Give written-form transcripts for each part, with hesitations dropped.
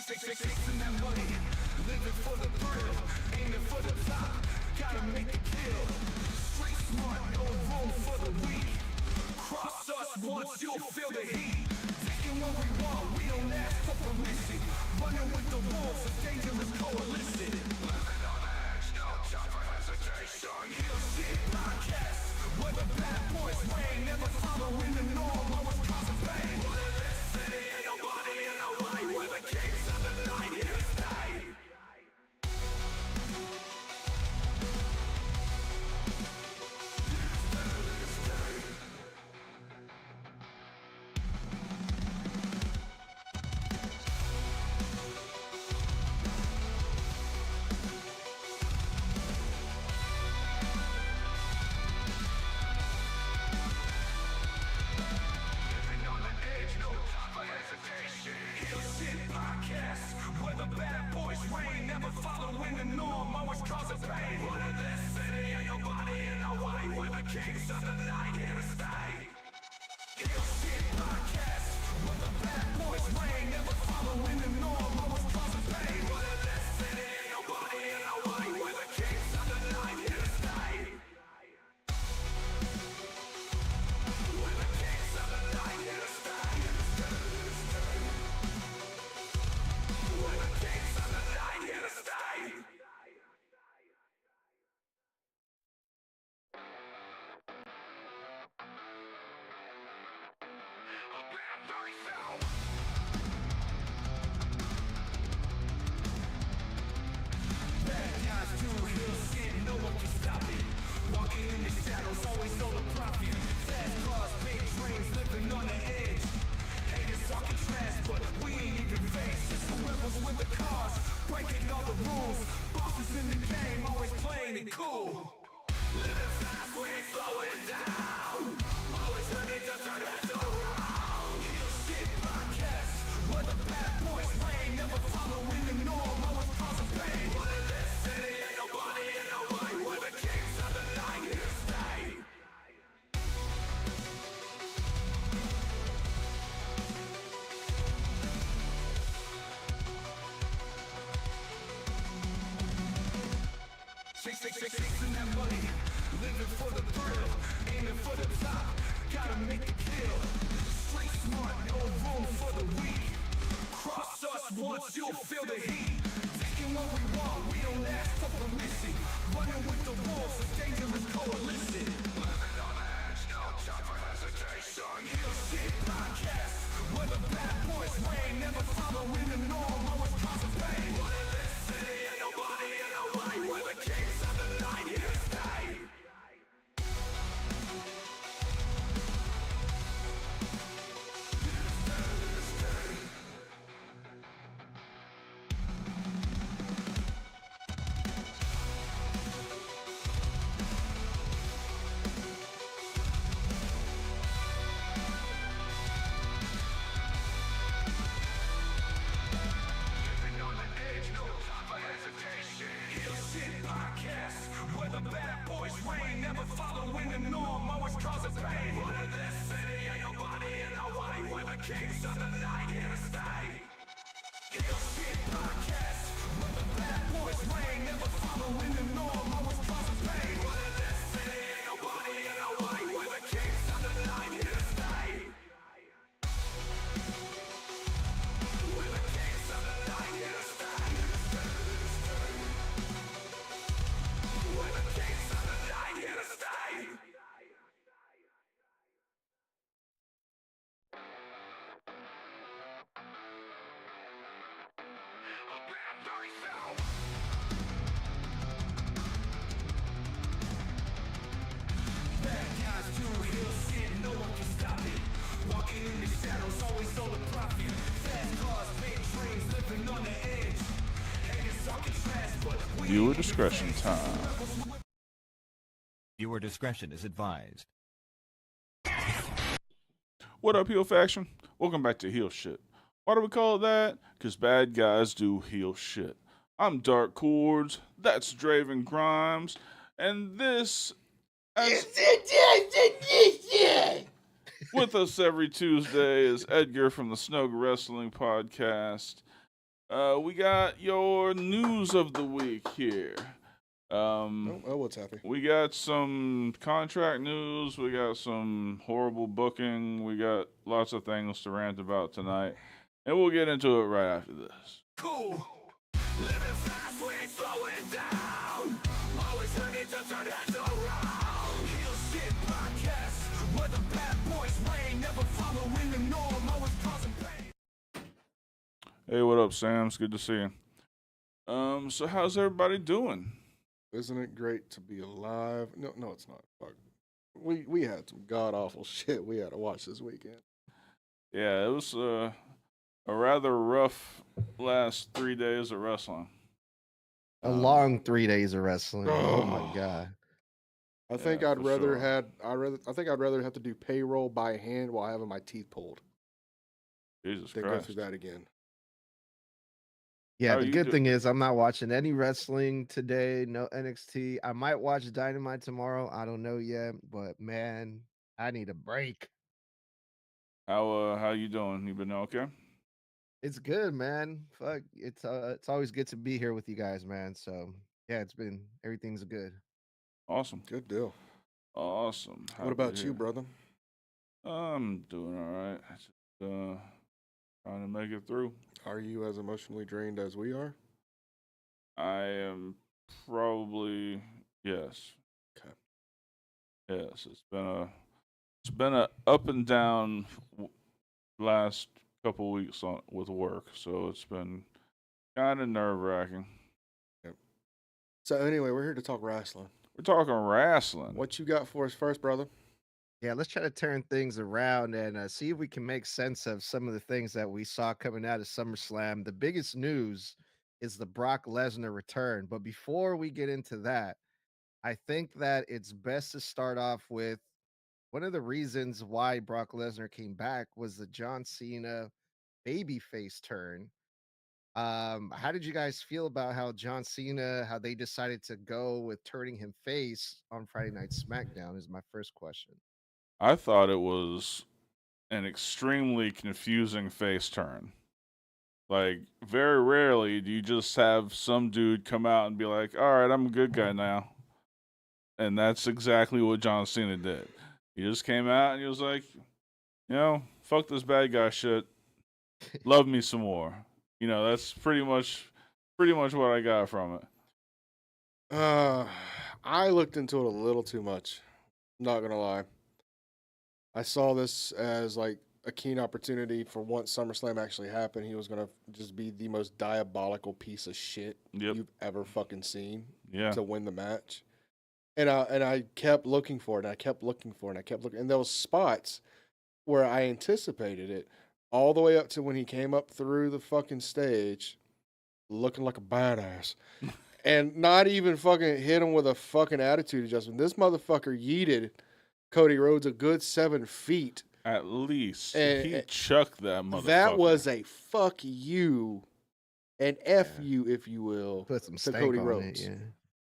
Chasing that money, living for the thrill, aiming for the top, gotta make a kill. Street smart, no room for the weak. Cross us once, you'll feel the heat. Taking what we want, we don't ask for permission. Running with the wolves, a dangerous coalition. Living on the edge, no time for hesitation. Heal shit podcast, where the bad boys reign, never following the norm, always causing pain. What in this city, ain't nobody in the way. We're the kings of the night, here to stay. Chasing that money, living for the thrill, aiming for the top, gotta make a kill. Street smart, no room for the weak. Cross us once, you'll feel the heat. Taking what we want, we don't ask for permission. Running with the wolves, a dangerous coalition. Living on the edge, no time for hesitation. Heal shit podcast, where the bad boys reign, never following the norm, always causing pain. What in this city, ain't nobody in the way. We're the kings of the night, here to stay. Viewer discretion time. Viewer discretion is advised. What up, heel faction? Welcome back to Heel Shit. Why do we call it that? Because bad guys do heel shit. I'm Dark Cordz, that's Draven Grimes, and this... With us every Tuesday is Edgar from the Snog Wrestling Podcast. We got your news of the week here. What's happening? We got some contract news. We got some horrible booking. We got lots of things to rant about tonight. And we'll get into it right after this. Cool. Living fast, we ain't slowing down. Always ready to turn heads around. Heel shit podcast, where the bad boys reign. Never following the norm, always causing pain. Hey, what up, Sam? It's good to see you. So how's everybody doing? Isn't it great to be alive? No, it's not. Fuck. We had some god awful shit we had to watch this weekend. Yeah, it was a rather rough last 3 days of wrestling. A long 3 days of wrestling. Oh my god. I think Yeah, I'd for rather sure. I think I'd rather have to do payroll by hand while having my teeth pulled Jesus than go Christ. through that again. Yeah, How the you good do- thing is I'm not watching any wrestling today, no NXT. I might watch Dynamite tomorrow. I don't know yet, but man, I need a break. How you doing? You been okay? It's good, man. Fuck, it's always good to be here with you guys, man. So, yeah, everything's good. Awesome. Good deal. Awesome. What Happy about to you, hear. brother? I'm doing all right. Just trying to make it through. Are you as emotionally drained as we are? I am probably yes. Okay. Yes, it's been a up and down last couple weeks with work, so it's been kind of nerve-wracking. So anyway, we're here to talk wrestling. We're talking wrestling. What you got for us first, brother? Yeah, let's try to turn things around and see if we can make sense of some of the things that we saw coming out of SummerSlam. The biggest news is the Brock Lesnar return. But before we get into that, I think that it's best to start off with one of the reasons why Brock Lesnar came back was the John Cena babyface turn. How did you guys feel about how they decided to go with turning him face on Friday Night SmackDown? Is my first question. I thought it was an extremely confusing face turn. Like, very rarely do you just have some dude come out and be like, all right, I'm a good guy now. And that's exactly what John Cena did. He just came out and he was like, fuck this bad guy shit. Love me some more. That's pretty much what I got from it. I looked into it a little too much. Not gonna lie. I saw this as like a keen opportunity for once SummerSlam actually happened. He was gonna just be the most diabolical piece of shit Yep. you've ever fucking seen Yeah. to win the match. And I kept looking for it, and I kept looking for it, and I kept looking. And there was spots where I anticipated it, all the way up to when he came up through the fucking stage, looking like a badass, and not even fucking hit him with a fucking attitude adjustment. This motherfucker yeeted Cody Rhodes a good 7 feet. At least he And- chucked that motherfucker. That was a fuck you and F Yeah. you, if you will, Put some to stank Cody on Rhodes. it, yeah.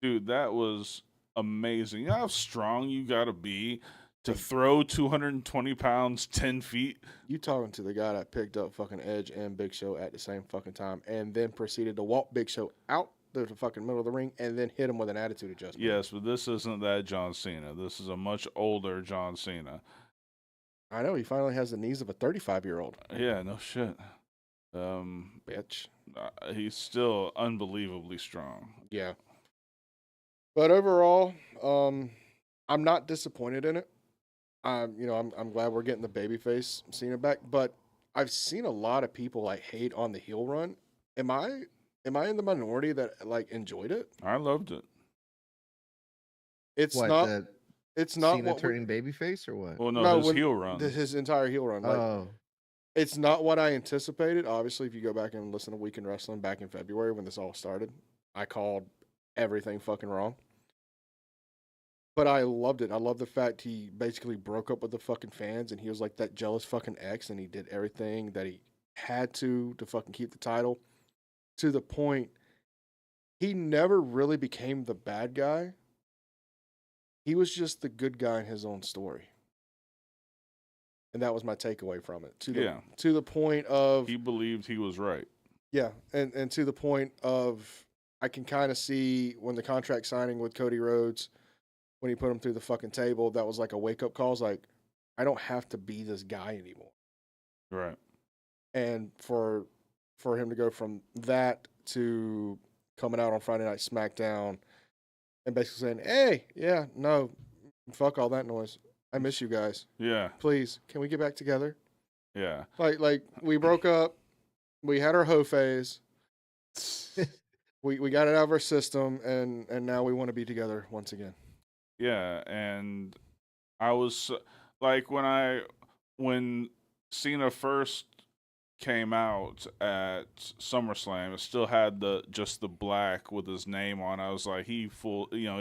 Dude, that was amazing. You know how strong you gotta be to throw 220 pounds 10 feet? You talking to the guy that picked up fucking Edge and Big Show at the same fucking time and then proceeded to walk Big Show out the fucking middle of the ring and then hit him with an attitude adjustment. Yes, but this isn't that John Cena. This is a much older John Cena. I know, he finally has the knees of a 35-year-old. Yeah, no shit. Bitch. He's still unbelievably strong. Yeah. But overall, I'm not disappointed in it. I'm glad we're getting the babyface Cena back, but I've seen a lot of people like hate on the heel run. Am I in the minority that like enjoyed it? I loved it. It's What, not the it's not Cena what we- turning babyface or what? Well, no, No, his when- heel run. his entire heel run. Like, Oh, it's not what I anticipated. Obviously, if you go back and listen to Weekend Wrestling back in February when this all started, I called everything fucking wrong. But I loved it. I love the fact he basically broke up with the fucking fans and he was like that jealous fucking ex and he did everything that he had to fucking keep the title to the point he never really became the bad guy. He was just the good guy in his own story. And that was my takeaway from it. To the point of He believed he was right. Yeah, and to the point of I can kind of see when the contract signing with Cody Rhodes, when he put him through the fucking table, that was like a wake up call. It's like I don't have to be this guy anymore. Right. And for him to go from that to coming out on Friday Night SmackDown and basically saying, "Hey, yeah, no, fuck all that noise. I miss you guys. Yeah. Please, can we get back together?" Yeah. Like we broke up, we had our hoe phase, we got it out of our system, and now we want to be together once again. Yeah, and I was like when Cena first came out at SummerSlam, it still had just the black with his name on. I was like, he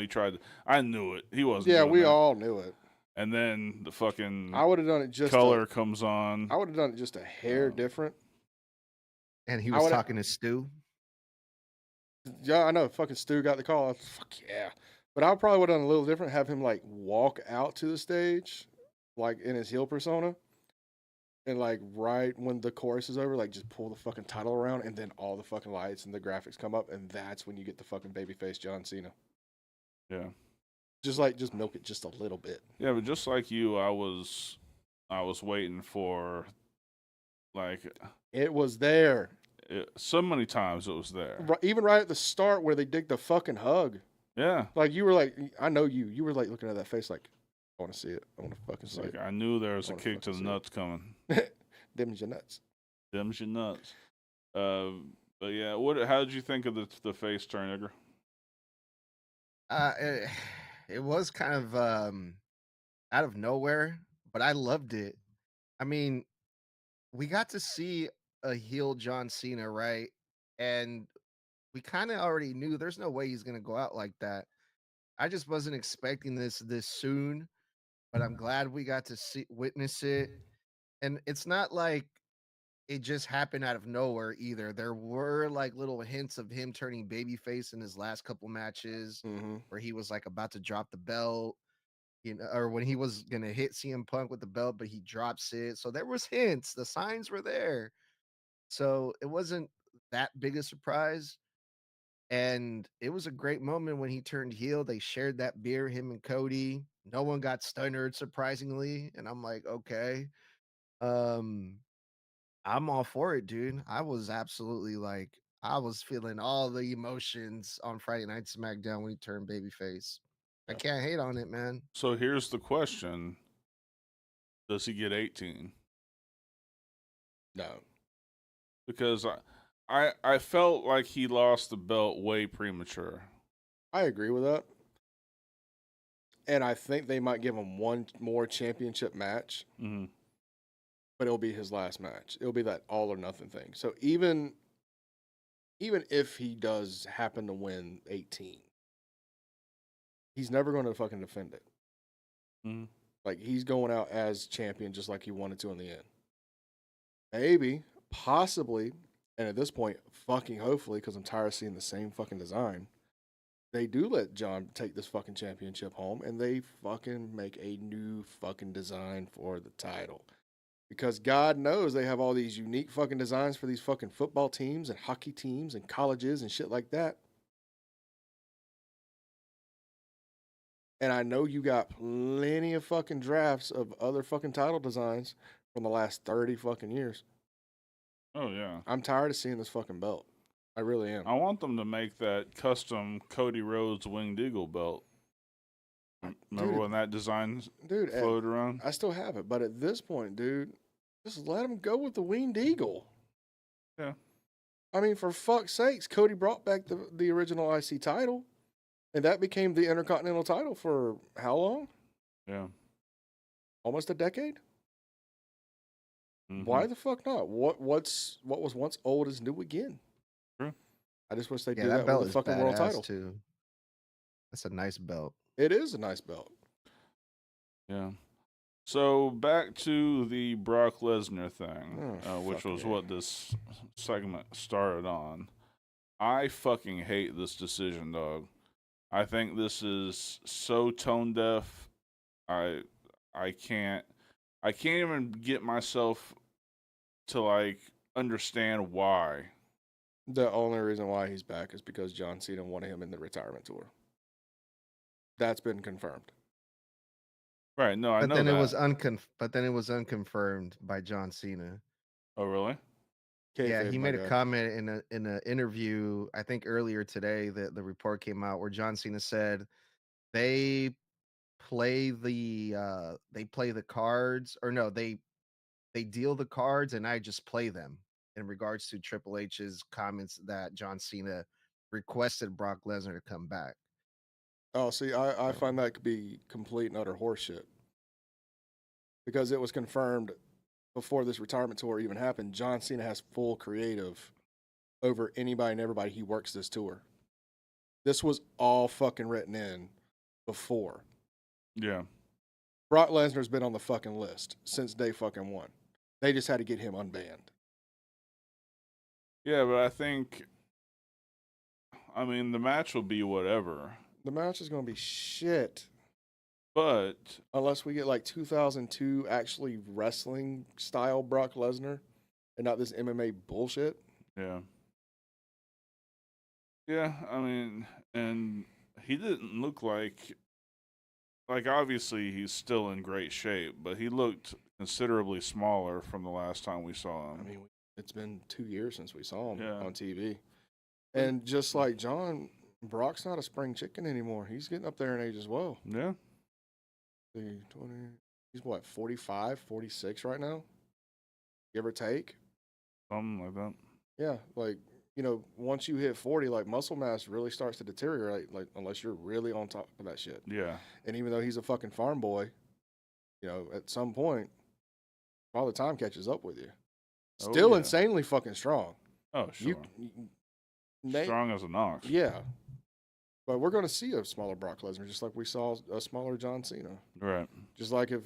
tried. I knew it. He wasn't. Yeah, doing we that. all knew it. And then the fucking I would have done it just color comes on. I would have done it just a hair different. And he was talking to Stu. Yeah, I know. Fucking Stu got the call. Fuck yeah. But I probably would have done a little different. Have him like walk out to the stage, like in his heel persona, and like right when the chorus is over, like just pull the fucking title around, and then all the fucking lights and the graphics come up, and that's when you get the fucking babyface John Cena. Yeah. Just milk it just a little bit. Yeah, but just like you, I was waiting for like It was there. so many times it was there. Even right at the start where they dig the fucking hug. Yeah. Like you were like, I know you. You were like looking at that face like, I want to see it. I want to fucking see Like it. I knew there was a wanna kick to the fucking see it. nuts coming. Them's your nuts. Them's your nuts. But yeah, how did you think of the face turn, Edgar? It was kind of out of nowhere, but I loved it. I mean, we got to see a heel John Cena, right? And we kind of already knew there's no way he's gonna go out like that. I just wasn't expecting this soon, but I'm glad we got to witness it. And it's not like it just happened out of nowhere either. There were like little hints of him turning babyface in his last couple matches Mm-hmm. where he was like about to drop the belt, or when he was gonna hit CM Punk with the belt, but he drops it. So there was hints, the signs were there. So it wasn't that big a surprise. And it was a great moment when he turned heel. They shared that beer, him and Cody. No one got stunned, surprisingly. And I'm like, okay. Um, I'm all for it, dude. I was absolutely like, I was feeling all the emotions on Friday Night SmackDown when he turned babyface. I can't hate on it, man. So here's the question: does he get 18? No. Because I felt like he lost the belt way premature. I agree with that. And I think they might give him one more championship match, Mm-hmm. but it'll be his last match. It'll be that all or nothing thing. So even if he does happen to win 18, he's never going to fucking defend it. Mm-hmm. Like he's going out as champion just like he wanted to in the end. Maybe, possibly, and at this point, fucking hopefully, because I'm tired of seeing the same fucking design, they do let John take this fucking championship home and they fucking make a new fucking design for the title. Because God knows they have all these unique fucking designs for these fucking football teams and hockey teams and colleges and shit like that. And I know you got plenty of fucking drafts of other fucking title designs from the last 30 fucking years. Oh yeah. I'm tired of seeing this fucking belt. I really am. I want them to make that custom Cody Rhodes Winged Eagle belt. Remember Dude, when that design dude, floated around? I still have it, but at this point, dude, just let him go with the Winged Eagle. Yeah. I mean, for fuck's sakes, Cody brought back the original IC title, and that became the Intercontinental title for how long? Yeah. Almost a decade? Mm-hmm. Why the fuck not? What was once old is new again. True. I just wish they Yeah, did that that belt with is the fucking world badass title. too. That's a nice belt. It is a nice belt. Yeah. So back to the Brock Lesnar thing, which fuck was yeah. what this segment started on. I fucking hate this decision, dog. I think this is so tone deaf. I can't even get myself to like understand why. The only reason why he's back is because John Cena wanted him in the retirement tour. That's been confirmed. Right. No, I But know then it was that. but then it was unconfirmed by John Cena. Oh, really? Yeah, Kayfabe, he my made a guy. comment in an interview, I think earlier today, that the report came out where John Cena said they they play the cards, or no, they deal the cards and I just play them, in regards to Triple H's comments that John Cena requested Brock Lesnar to come back. Oh, see, I So, find that could be complete and utter horseshit because it was confirmed before this retirement tour even happened. John Cena has full creative over anybody and everybody he works this tour. This was all fucking written in before. Yeah. Brock Lesnar's been on the fucking list since day fucking one. They just had to get him unbanned. Yeah, but I mean, the match will be whatever. The match is going to be shit But, unless we get like 2002 actually wrestling style Brock Lesnar and not this MMA bullshit. yeah. Yeah, I mean, and he didn't look like obviously he's still in great shape, but he looked considerably smaller from the last time we saw him. I mean, it's been 2 years since we saw him Yeah. on TV. And just like John, Brock's not a spring chicken anymore. He's getting up there in age as well. Yeah. See, 20, he's what, 45, 46 right now? Give or take? Something like that. Yeah, like, once you hit 40, like muscle mass really starts to deteriorate, like unless you're really on top of that shit. Yeah. And even though he's a fucking farm boy, at some point, Father Time catches up with you. Oh, Still yeah. insanely fucking strong. Oh, sure. Nate, Strong as an ox. yeah. But we're going to see a smaller Brock Lesnar, just like we saw a smaller John Cena. Right. Just like if,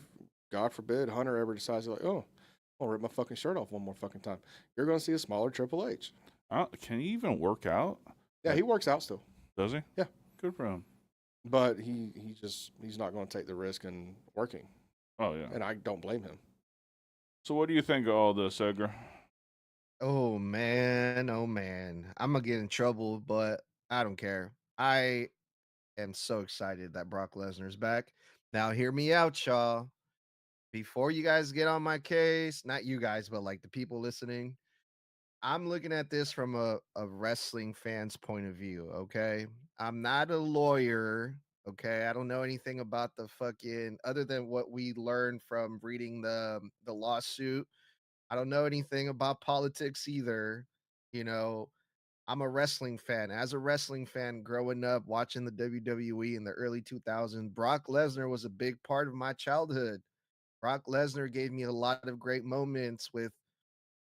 God forbid, Hunter ever decides, like, oh, I'll rip my fucking shirt off one more fucking time. You're going to see a smaller Triple H. Can he even work out? Yeah, he works out still. Does he? Yeah. Good for him. But he's not going to take the risk in working. Oh, yeah. And I don't blame him. So what do you think of all this, Edgar? oh man, I'm gonna get in trouble, but I don't care. I am so excited that Brock Lesnar's back. Now, hear me out, y'all. Before you guys get on my case, not you guys, but like the people listening, I'm looking at this from a wrestling fan's point of view, okay? I'm not a lawyer, okay? I don't know anything about the fucking, other than what we learned from reading the lawsuit. I don't know anything about politics either. You know, I'm a wrestling fan. As a wrestling fan growing up watching the WWE in the early 2000s, Brock Lesnar was a big part of my childhood. Brock Lesnar gave me a lot of great moments with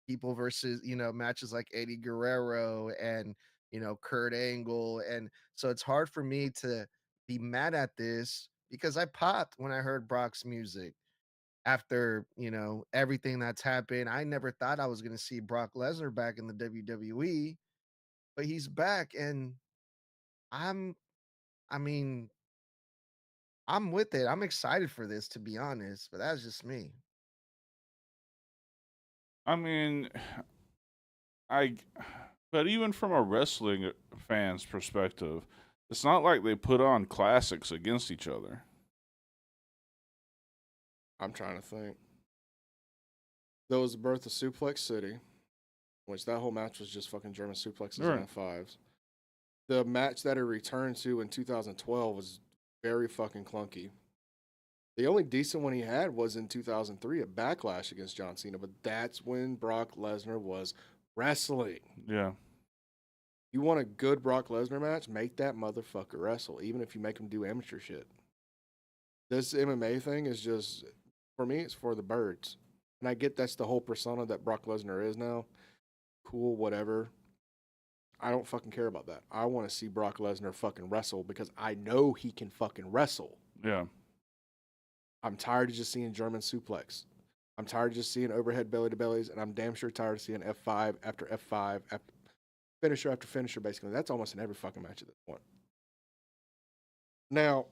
people versus, matches like Eddie Guerrero and, Kurt Angle. And so it's hard for me to be mad at this because I popped when I heard Brock's music after, everything that's happened. I never thought I was going to see Brock Lesnar back in the WWE, but he's back. And I'm, I mean, I'm with it. I'm excited for this, to be honest, but that's just me. I mean, I but even from a wrestling fan's perspective, it's not like they put on classics against each other. I'm trying to think. There was the birth of Suplex City, which that whole match was just fucking German suplexes Right. and F5s. The match that it returned to in 2012 was very fucking clunky. The only decent one he had was in 2003 at Backlash against John Cena, but that's when Brock Lesnar was wrestling. Yeah. You want a good Brock Lesnar match? Make that motherfucker wrestle, even if you make him do amateur shit. This MMA thing is just, for me, it's for the birds. And I get that's the whole persona that Brock Lesnar is now. Cool, whatever. I don't fucking care about that. I want to see Brock Lesnar fucking wrestle because I know he can fucking wrestle. Yeah. I'm tired of just seeing German suplex. I'm tired of just seeing overhead belly to bellies, and I'm damn sure tired of seeing F5 after F5 after finisher, basically. That's almost in every fucking match at this point. Now,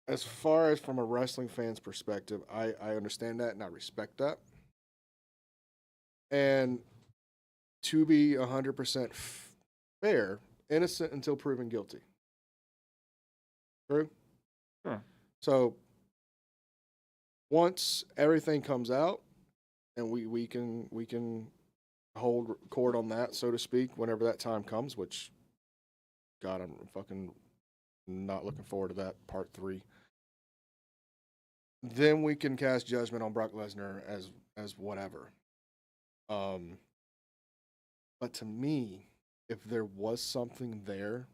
as far as from a wrestling fan's perspective, I understand that and I respect that. And to be 100% fair, innocent until proven guilty. True? Sure. So once everything comes out and we can hold court on that, so to speak, whenever that time comes, which God, I'm fucking not looking forward to that part 3. Then we can cast judgment on Brock Lesnar as whatever. But to me, if there was something there,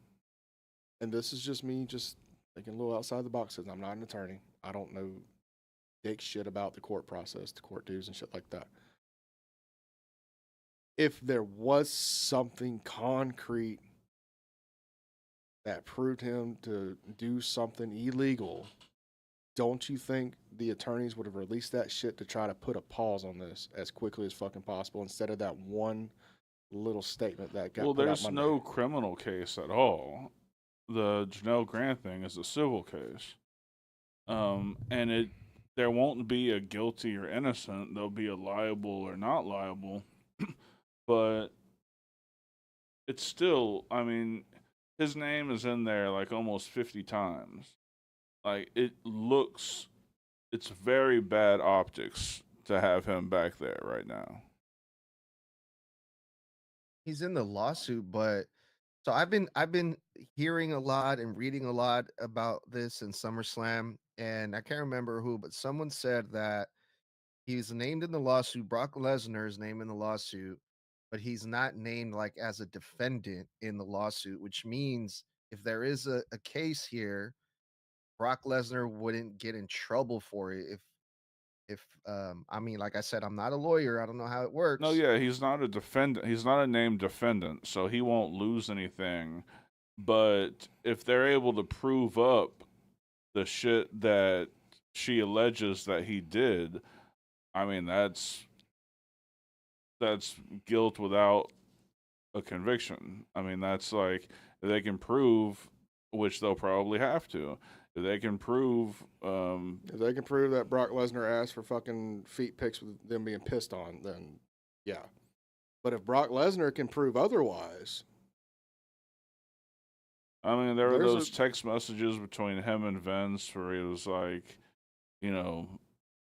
and this is just me just thinking a little outside the box, because I'm not an attorney. I don't know dick shit about the court process, the court dues and shit like that. If there was something concrete that proved him to do something illegal, don't you think the attorneys would have released that shit to try to put a pause on this as quickly as fucking possible instead of that one little statement that got put out there's Monday? no criminal case at all. The Janelle Grant thing is a civil case. And there won't be a guilty or innocent. There'll be a liable or not liable. But it's still, I mean, his name is in there like almost 50 times. Like, it's very bad optics to have him back there right now. He's in the lawsuit, but so I've been hearing a lot and reading a lot about this in SummerSlam, and I can't remember who, but someone said that he's named in the lawsuit. Brock Lesnar is named in the lawsuit, but he's not named like as a defendant in the lawsuit, which means if there is a case here, Brock Lesnar wouldn't get in trouble for it if I mean, like I said, I'm not a lawyer. I don't know how it No, works. yeah, he's not a defendant. He's not a named defendant, so he won't lose anything. But if they're able to prove up the shit that she alleges that he did, I mean, that's guilt without a conviction. I mean, that's like, if they can prove, which they'll probably have to, if they can prove If they can prove that Brock Lesnar asked for fucking feet pics with them being pissed on, then yeah. But if Brock Lesnar can prove otherwise, I mean, there were There's those text messages between him and Vince where he was like, you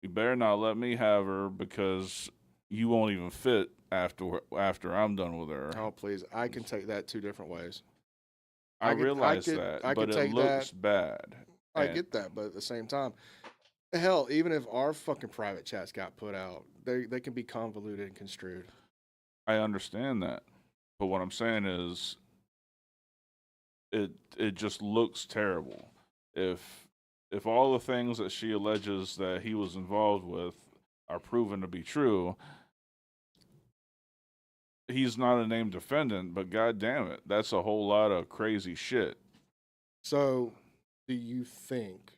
better not let me have her because you won't even fit after I'm done with her. oh please, I can take that 2 different ways. I I could- realize I could- that, I but could it take looks that. bad. I And get that, but at the same time, hell, even if our fucking private chats got put out, they can be convoluted and construed. I understand that, but what I'm saying is, it just looks terrible. If all the things that she alleges that he was involved with are proven to be true, he's not a named defendant, but god damn it, that's a whole lot of crazy shit. So, do you think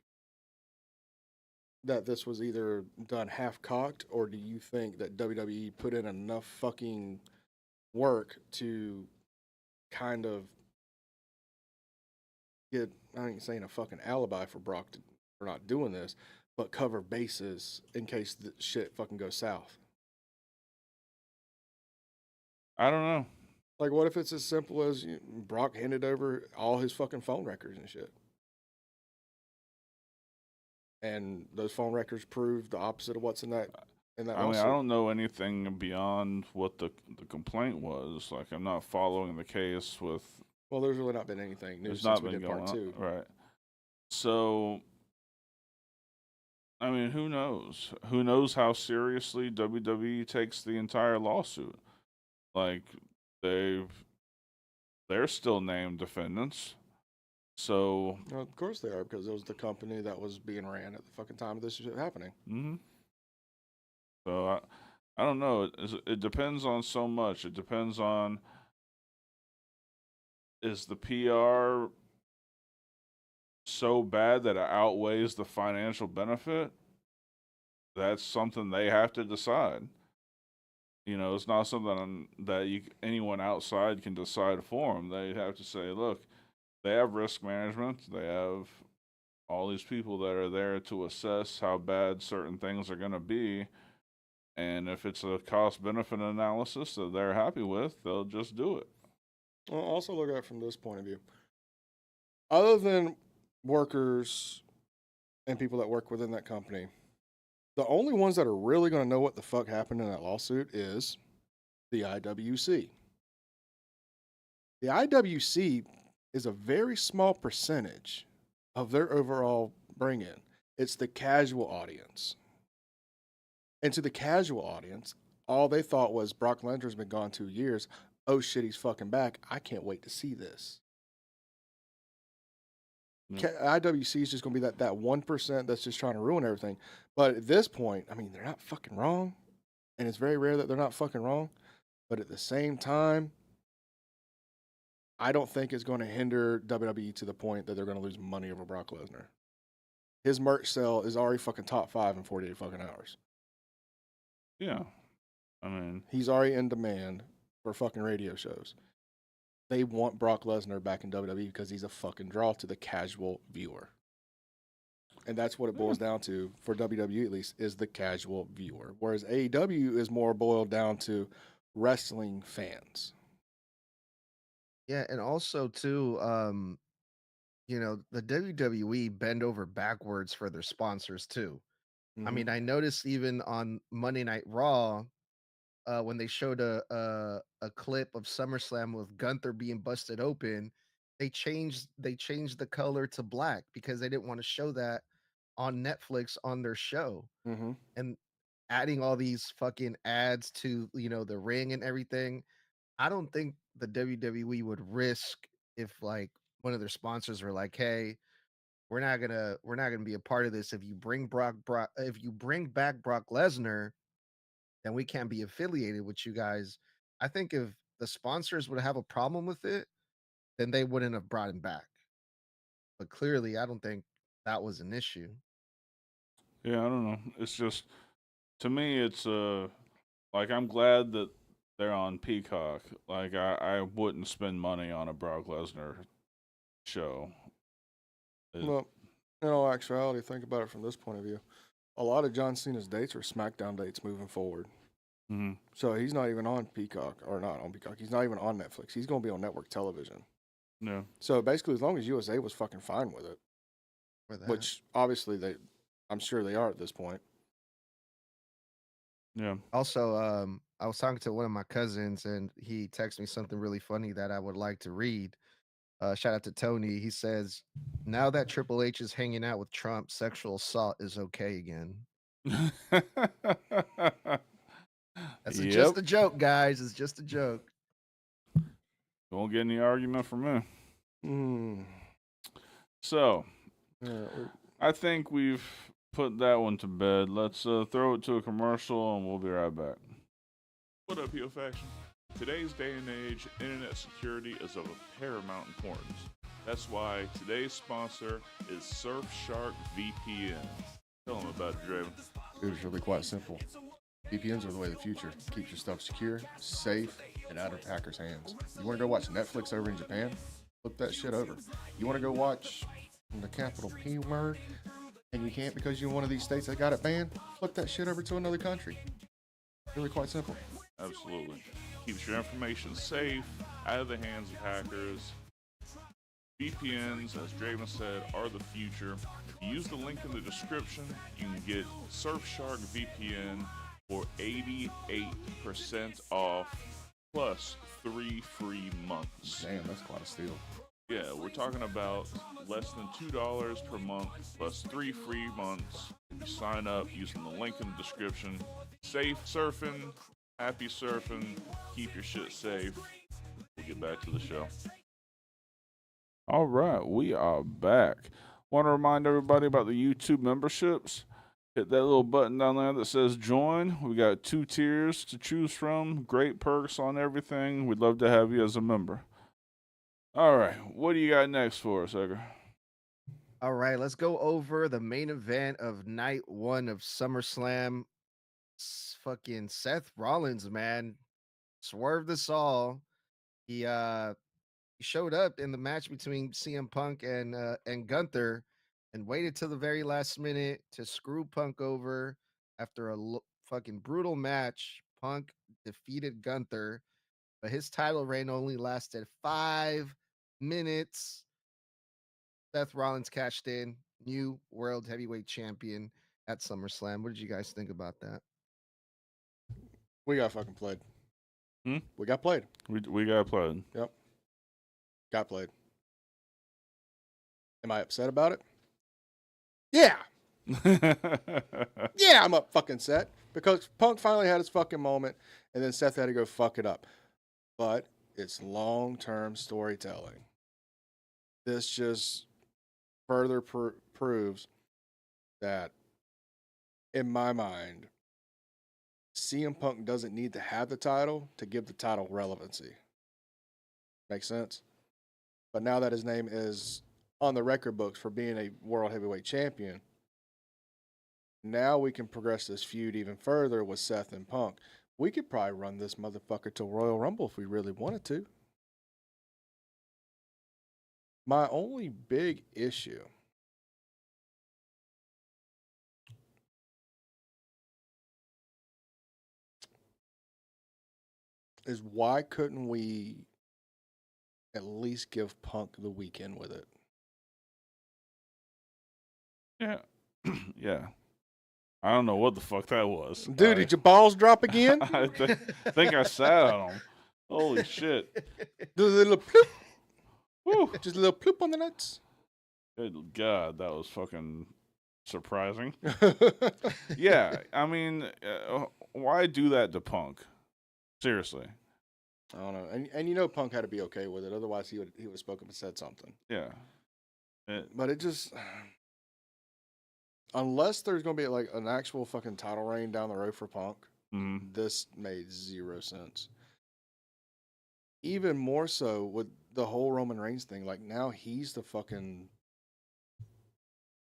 that this was either done half cocked, or do you think that WWE put in enough fucking work to kind of get, I ain't saying a fucking alibi for Brock for not doing this, but cover bases in case the shit fucking goes south? I don't know. Like, what if it's as simple as Brock handed over all his fucking phone records and shit? And those phone records prove the opposite of what's in that I mean, lawsuit. I don't know anything beyond what the complaint was. Like, I'm not following the case with. Well, there's really not been anything new There's since not we been did going part on, 2. right? So, I mean, who knows? Who knows how seriously WWE takes the entire lawsuit? Like, they're still named defendants. So, Well, of course they are, because it was the company that was being ran at the fucking time of this shit happening. So I don't know. It depends on so much. It depends on, is the PR so bad that it outweighs the financial benefit? That's something they have to decide. It's not something that anyone outside can decide for them. They have to say, look, they have risk management. They have all these people that are there to assess how bad certain things are going to be. And if it's a cost benefit analysis that they're happy with, they'll just do it. Well, also look at it from this point of view. Other than workers and people that work within that company, the only ones that are really going to know what the fuck happened in that lawsuit is the IWC. The IWC is a very small percentage of their overall bring in. It's the casual audience. And to the casual audience, all they thought was Brock Lesnar's been gone 2 years. Oh shit, he's fucking back. I can't wait to see this. IWC is just going to be that 1% that's just trying to ruin everything. But at this point, I mean, they're not fucking wrong. And it's very rare that they're not fucking wrong. But at the same time, I don't think it's going to hinder WWE to the point that they're going to lose money over Brock Lesnar. His merch sale is already fucking top 5 in 48 fucking hours. Yeah. I mean, he's already in demand for fucking radio shows. They want Brock Lesnar back in WWE because he's a fucking draw to the casual viewer. And that's what it boils down to, for WWE at least, is the casual viewer. Whereas AEW is more boiled down to wrestling fans. Yeah, and also too, the WWE bend over backwards for their sponsors too. I mean, I noticed even on Monday Night Raw, when they showed a clip of SummerSlam with Gunther being busted open, they changed the color to black because they didn't want to show that on Netflix on their show. And adding all these fucking ads to the ring and everything, I don't think the WWE would risk if like one of their sponsors were like, "Hey, we're not gonna be a part of this. If you bring if you bring back Brock Lesnar, then we can't be affiliated with you guys." I think if the sponsors would have a problem with it, then they wouldn't have brought him back. But clearly, I don't think that was an issue. yeah, I don't know. It's just, to me, it's like, I'm glad that they're on Peacock. Like, I wouldn't spend money on a Brock Lesnar show. Well, in all actuality, think about it from this point of view. A lot of John Cena's dates are SmackDown dates moving forward. Mm-hmm. So he's not even on Peacock, or not on Peacock. He's not even on Netflix. He's going to be on network television. Yeah. So basically, as long as USA was fucking fine with it, which obviously I'm sure they are at this point. Yeah. Also, I was talking to one of my cousins, and he texted me something really funny that I would like to read. Shout out to Tony. He says, "Now that Triple H is hanging out with Trump, sexual assault is okay again." That's just a joke, guys. It's just a joke. Don't get any argument from me. So, I think we've put that one to bed. Let's throw it to a commercial, and we'll be right back. What up, Heel Faction? Today's day and age, internet security is of paramount importance. That's why today's sponsor is Surfshark VPN. Tell them about it, Draven. Dude, it's really quite simple. VPNs are the way of the future. Keeps your stuff secure, safe, and out of hackers' hands. You want to go watch Netflix over in Japan? Flip that shit over. You want to go watch the capital P word, and you can't because you're in one of these states that got it banned? Flip that shit over to another country. Really quite simple. Absolutely. Keeps your information safe, out of the hands of hackers. VPNs, as Draven said, are the future. If you use the link in the description, you can get Surfshark VPN for 88% off, plus 3 free months. Damn, that's quite a steal. Yeah, we're talking about less than $2 per month, plus 3 free months. You sign up using the link in the description. Safe surfing, happy surfing, keep your shit safe. We'll get back to the show. All right, we are back. Want to remind everybody about the YouTube memberships. Hit that little button down there that says join. We got 2 tiers to choose from. Great perks on everything. We'd love to have you as a member. All right, what do you got next for us, Edgar? All right, let's go over the main event of night 1 of SummerSlam. Fucking Seth Rollins, man, swerved us all. He showed up in the match between CM Punk and Gunther, and waited till the very last minute to screw Punk over after a fucking brutal match. Punk defeated Gunther, but his title reign only lasted 5 minutes. Seth Rollins cashed in, new world heavyweight champion at SummerSlam. What did you guys think about that? We got fucking played. Hmm? We got played. We got played. Yep. Got played. Am I upset about it? Yeah. Yeah, I'm up fucking set because Punk finally had his fucking moment and then Seth had to go fuck it up. But it's long-term storytelling. This just further proves that, in my mind, CM Punk doesn't need to have the title to give the title relevancy. Makes sense? But now that his name is on the record books for being a world heavyweight champion, now we can progress this feud even further with Seth and Punk. We could probably run this motherfucker to Royal Rumble if we really wanted to. My only big issue is why couldn't we at least give Punk the weekend with it? Yeah. Yeah. I don't know what the fuck that was. Dude, did your balls drop again? I think I sat on them. Holy shit. Do a little ploop. Woo. Just a little ploop on the nuts. Good God, that was fucking surprising. Yeah, I mean, why do that to Punk? Seriously. I don't know. And you know Punk had to be okay with it. Otherwise, he would have spoken and said something. Yeah. But it just... Unless there's going to be like an actual fucking title reign down the road for Punk, this made zero sense. Even more so with the whole Roman Reigns thing. Like now he's the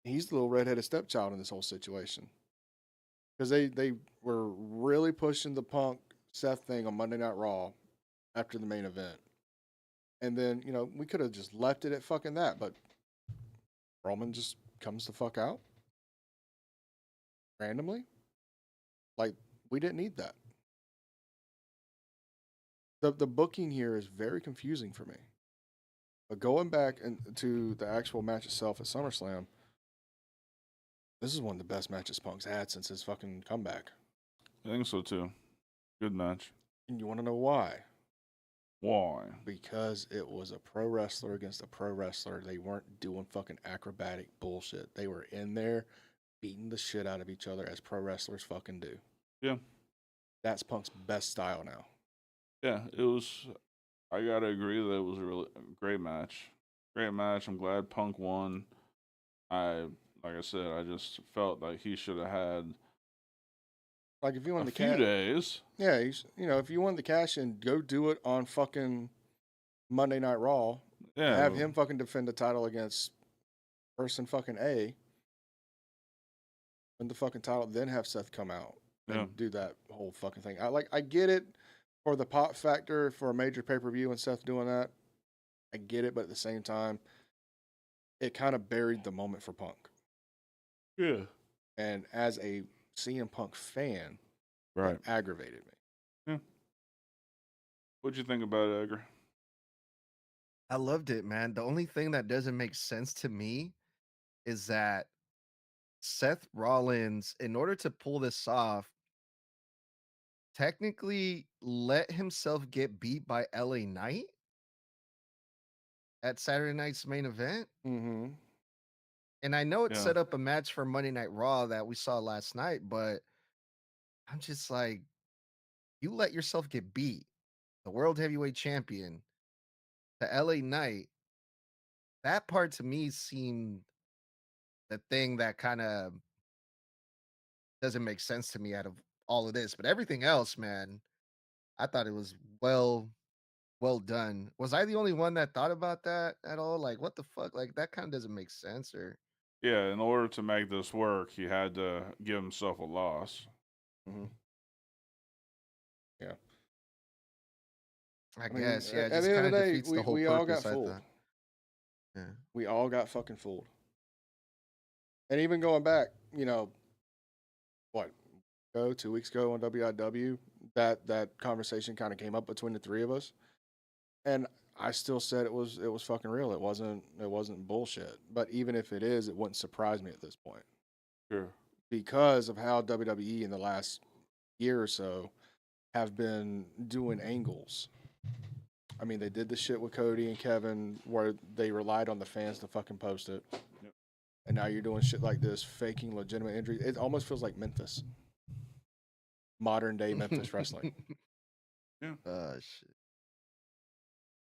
little redheaded stepchild in this whole situation. Because they were really pushing the Punk Seth thing on Monday Night Raw after the main event. And then, you know, we could have just left it at fucking that, but Roman just comes the fuck out. Randomly? Like, we didn't need that. The booking here is very confusing for me. But going back to the actual match itself at SummerSlam, this is one of the best matches Punk's had since his fucking comeback. I think so too. Good match. And you want to know why? Why? Because it was a pro wrestler against a pro wrestler. They weren't doing fucking acrobatic bullshit. They were in there beating the shit out of each other as pro wrestlers fucking do. Yeah. That's Punk's best style now. Yeah, it was. I gotta agree that it was a really great match. Great match. I'm glad Punk won. Like I said, I just felt like he should have had Like if you want a the few days. Yeah, if you want the cash in, go do it on fucking Monday Night Raw. Yeah. Have him fucking defend the title against person fucking A. Win the fucking title, then have Seth come out and do that whole fucking thing. I get it for the pop factor for a major pay-per-view and Seth doing that. I get it, but at the same time, it kind of buried the moment for Punk. Yeah. And as a CM Punk fan, Right. it aggravated me. Yeah. What'd you think about it, Edgar? I loved it, man. The only thing that doesn't make sense to me is that Seth Rollins, in order to pull this off, technically let himself get beat by LA Knight at Saturday night's main event. Mm-hmm. And I know it set up a match for Monday Night Raw that we saw last night, but I'm just like, you let yourself get beat, the world heavyweight champion, to LA Knight. That part to me seemed the thing that kind of doesn't make sense to me out of all of this. But everything else, man, I thought it was well done. Was I the only one that thought about that at all? Like, what the fuck? Like, that kind of doesn't make sense. Or Yeah, in order to make this work, he had to give himself a loss. Mm-hmm. Yeah. I guess, yeah. It At just the end kind of of the day, defeats the whole we purpose. all got fooled. Yeah. We all got fucking fooled. And even going back, ago, 2 weeks ago on WIW, that conversation kind of came up between the three of us, and I still said it was fucking real. It wasn't bullshit. But even if it is, it wouldn't surprise me at this point Sure. because of how WWE in the last year or so have been doing angles. I mean, they did the shit with Cody and Kevin where they relied on the fans to fucking post it. Yep. And now you're doing shit like this, faking legitimate injuries. It almost feels like Memphis. Modern day Memphis wrestling. Shit.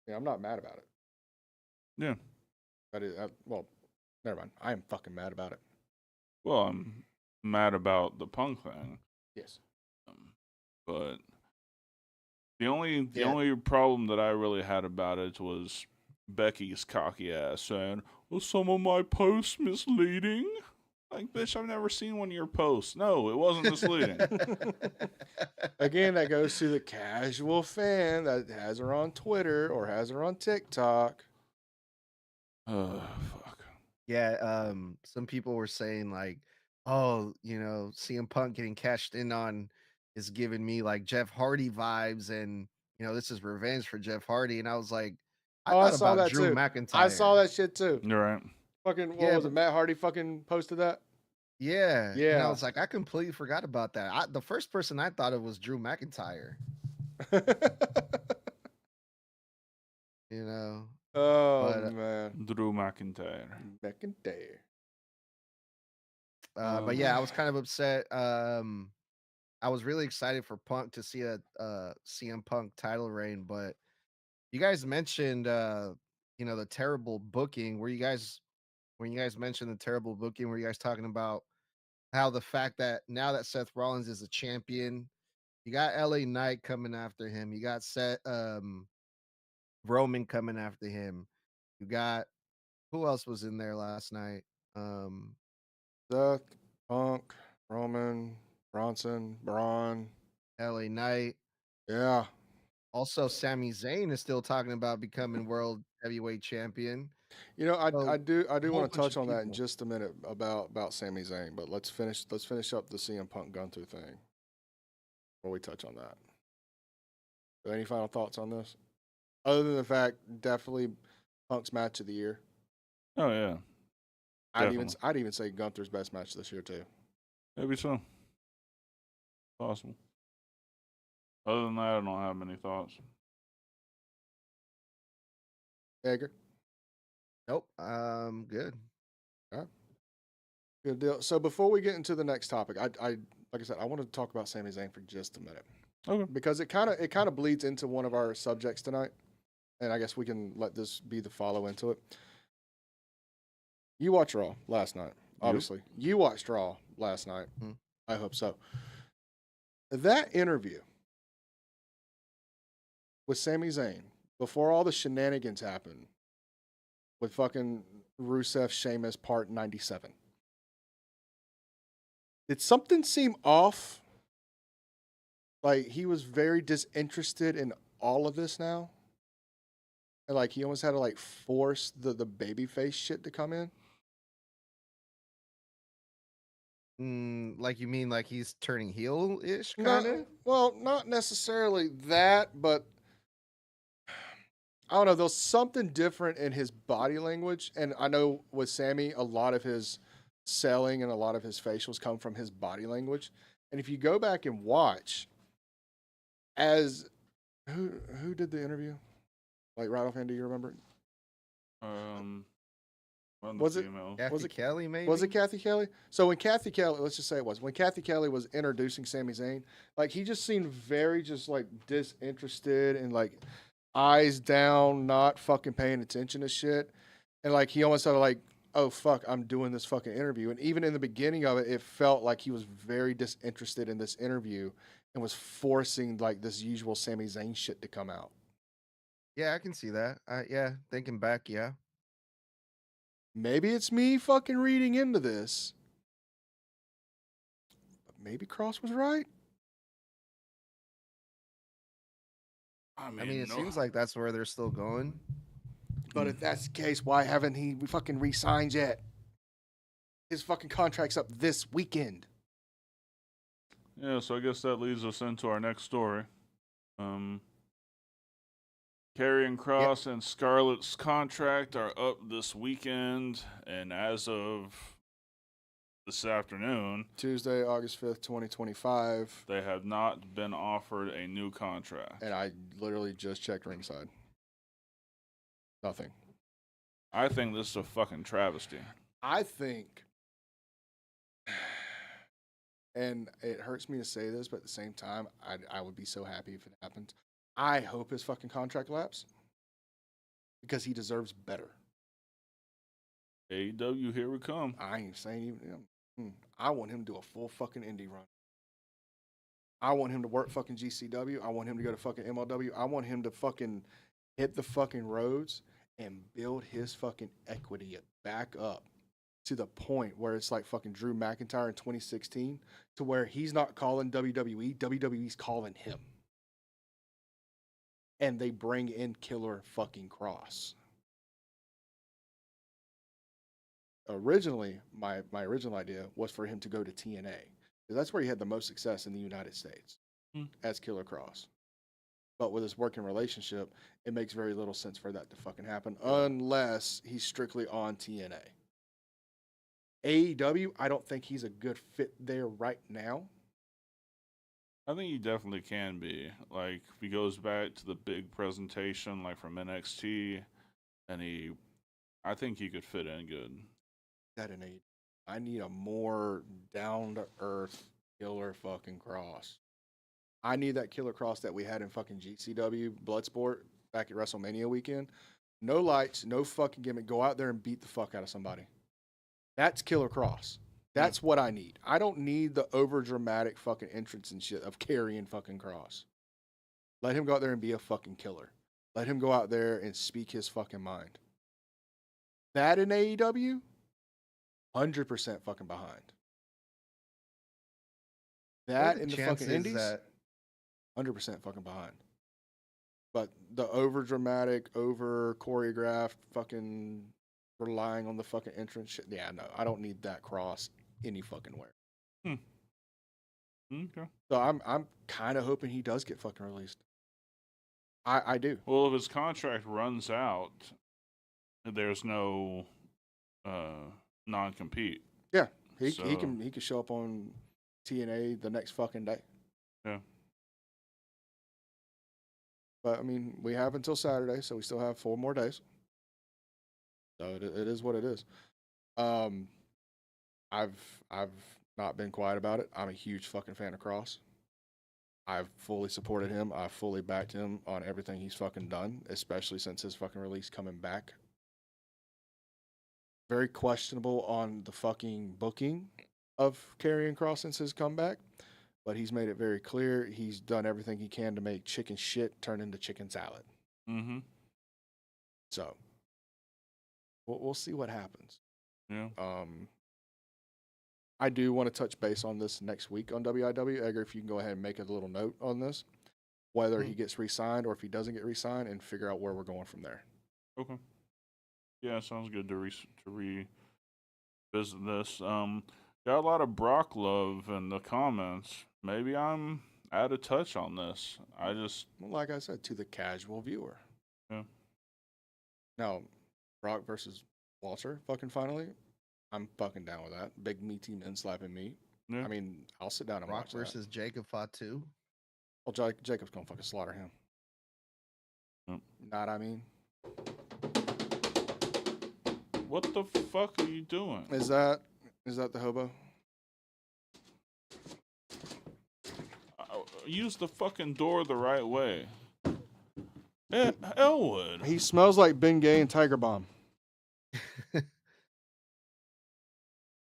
Yeah, I'm not mad about it. Yeah. But well, never mind. I am fucking mad about it. Well, I'm mad about the Punk thing. Yes. But the only Yeah. problem that I really had about it was Becky's cocky ass saying, "Well, some of my posts misleading." Like, bitch, I've never seen one of your posts. No, it wasn't misleading. Again, that goes to the casual fan that has her on Twitter or has her on TikTok. Fuck. Yeah, some people were saying like, oh, CM Punk getting cashed in on is giving me like Jeff Hardy vibes, and this is revenge for Jeff Hardy. And I was like, I Oh, I thought saw about that Drew too. McIntyre. I saw that shit too. You're right. Fucking, what Yeah, was it? Matt Hardy fucking posted that? Yeah. And Yeah. I was like, I completely forgot about that. The first person I thought of was Drew McIntyre. Oh, But, man. Drew McIntyre. McIntyre. But yeah, I was kind of upset. I was really excited for Punk to see a CM Punk title reign, but you guys mentioned the terrible booking. When you guys mentioned the terrible booking, were you guys talking about how the fact that now that Seth Rollins is a champion, you got LA Knight coming after him, you got Roman coming after him, you got who else was in there last night? Seth, Punk, Roman, Bronson, Braun. LA Knight. Yeah. Also, Sami Zayn is still talking about becoming world heavyweight champion. You know, So, I do whole want to bunch touch of on that in people. just a minute about Sami Zayn, but let's finish up the CM Punk Gunther thing before we touch on that. Any final thoughts on this? Other than the fact, definitely Punk's match of the year. Oh yeah, I'd Definitely. even say Gunther's best match this year too. maybe so. Possible. Other than that, I don't have many thoughts. Edgar, Nope. Good. good deal. So before we get into the next topic, I like I said, I wanted to talk about Sami Zayn for just a minute Okay. because it kind of bleeds into one of our subjects tonight, and I guess we can let this be the follow into it. You watched Raw last night, obviously. You watched Raw last night. Mhm. I hope so. That interview with Sami Zayn before all the shenanigans happened with fucking Rusev Sheamus part 97. Did something seem off? Like he was very disinterested in all of this now? And like he almost had to like force the babyface shit to come in? Like you mean like he's turning heel-ish kind Not, of? well, not necessarily that, but I don't know. There's something different in his body language, and I know with Sammy, a lot of his selling and a lot of his facials come from his body language. And if you go back and watch, as who did the interview? Like right offhand, do you remember? One of Was the it- females. Kathy Was it- Kelly, maybe? Was it Kathy Kelly? So when Kathy Kelly, let's just say it was, when Kathy Kelly was introducing Sami Zayn, like he just seemed very just like disinterested and like eyes down, not fucking paying attention to shit. And like he almost had like, oh fuck, I'm doing this fucking interview. And even in the beginning of it, it felt like he was very disinterested in this interview and was forcing like this usual Sami Zayn shit to come out. Yeah, I can see that. Yeah, thinking back, yeah. Maybe it's me fucking reading into this. But maybe Cross was right. I mean, it seems like that's where they're still going. But if that's the case, why haven't he fucking re-signed yet? His fucking contract's up this weekend. Yeah, so I guess that leads us into our next story. Karrion Kross and Scarlett's contract are up this weekend, and as of this afternoon, Tuesday, August 5th, 2025. they have not been offered a new contract. And I literally just checked ringside. Nothing. I think this is a fucking travesty. I think, and it hurts me to say this, but at the same time, I would be so happy if it happened. I hope his fucking contract lapse because he deserves better. AEW, here we come. I ain't saying even. I want him to do a full fucking indie run. I want him to work fucking GCW. I want him to go to fucking MLW. I want him to fucking hit the fucking roads and build his fucking equity back up to the point where it's like fucking Drew McIntyre in 2016, to where he's not calling WWE, WWE's calling him. And they bring in Killer fucking Kross. Originally, my original idea was for him to go to TNA, because that's where he had the most success in the United States as Killer Kross. But with his working relationship, it makes very little sense for that to fucking happen unless he's strictly on TNA. AEW, I don't think he's a good fit there right now. I think he definitely can be. Like, if he goes back to the big presentation, like from NXT, and I think he could fit in good. That in AEW. I need a more down-to-earth Killer fucking Kross. I need that Killer Kross that we had in fucking GCW Bloodsport back at WrestleMania weekend. No lights, no fucking gimmick. Go out there and beat the fuck out of somebody. That's Killer Kross. That's what I need. I don't need the over-dramatic fucking entrance and shit of Karrion fucking Kross. Let him go out there and be a fucking killer. Let him go out there and speak his fucking mind. That in AEW, 100% fucking behind. That in the fucking indies, 100% fucking behind. But the over-dramatic, over-choreographed fucking relying on the fucking entrance shit, yeah, no, I don't need that Kross any fucking where. Okay. So I'm kind of hoping he does get fucking released. I do. Well, if his contract runs out, there's no non-compete. Yeah, he can show up on TNA the next fucking day. Yeah. But I mean, we have until Saturday, so we still have 4 more days. So it is what it is. I've not been quiet about it. I'm a huge fucking fan of Kross. I've fully supported him. I fully backed him on everything he's fucking done, especially since his fucking release coming back. Very questionable on the fucking booking of Karrion Kross since his comeback, but he's made it very clear he's done everything he can to make chicken shit turn into chicken salad. Mm-hmm. So we'll see what happens. Yeah. I do want to touch base on this next week on WIW. Edgar, if you can go ahead and make a little note on this, whether he gets re-signed or if he doesn't get re-signed, and figure out where we're going from there. Okay. Yeah, sounds good to revisit this. Got a lot of Brock love in the comments. Maybe I'm out of touch on this. Well, like I said, to the casual viewer. Yeah. Now, Brock versus Walter, fucking finally, I'm fucking down with that. Big meaty men slapping meat. Yeah. I mean, I'll sit down and Brock watch versus Jacob Fatu. that. Well, Jacob's gonna fucking slaughter him. Yep. Know what I mean? What the fuck are you doing? Is that the hobo? Use the fucking door the right way. Elwood. He smells like Ben Gay and Tiger Bomb.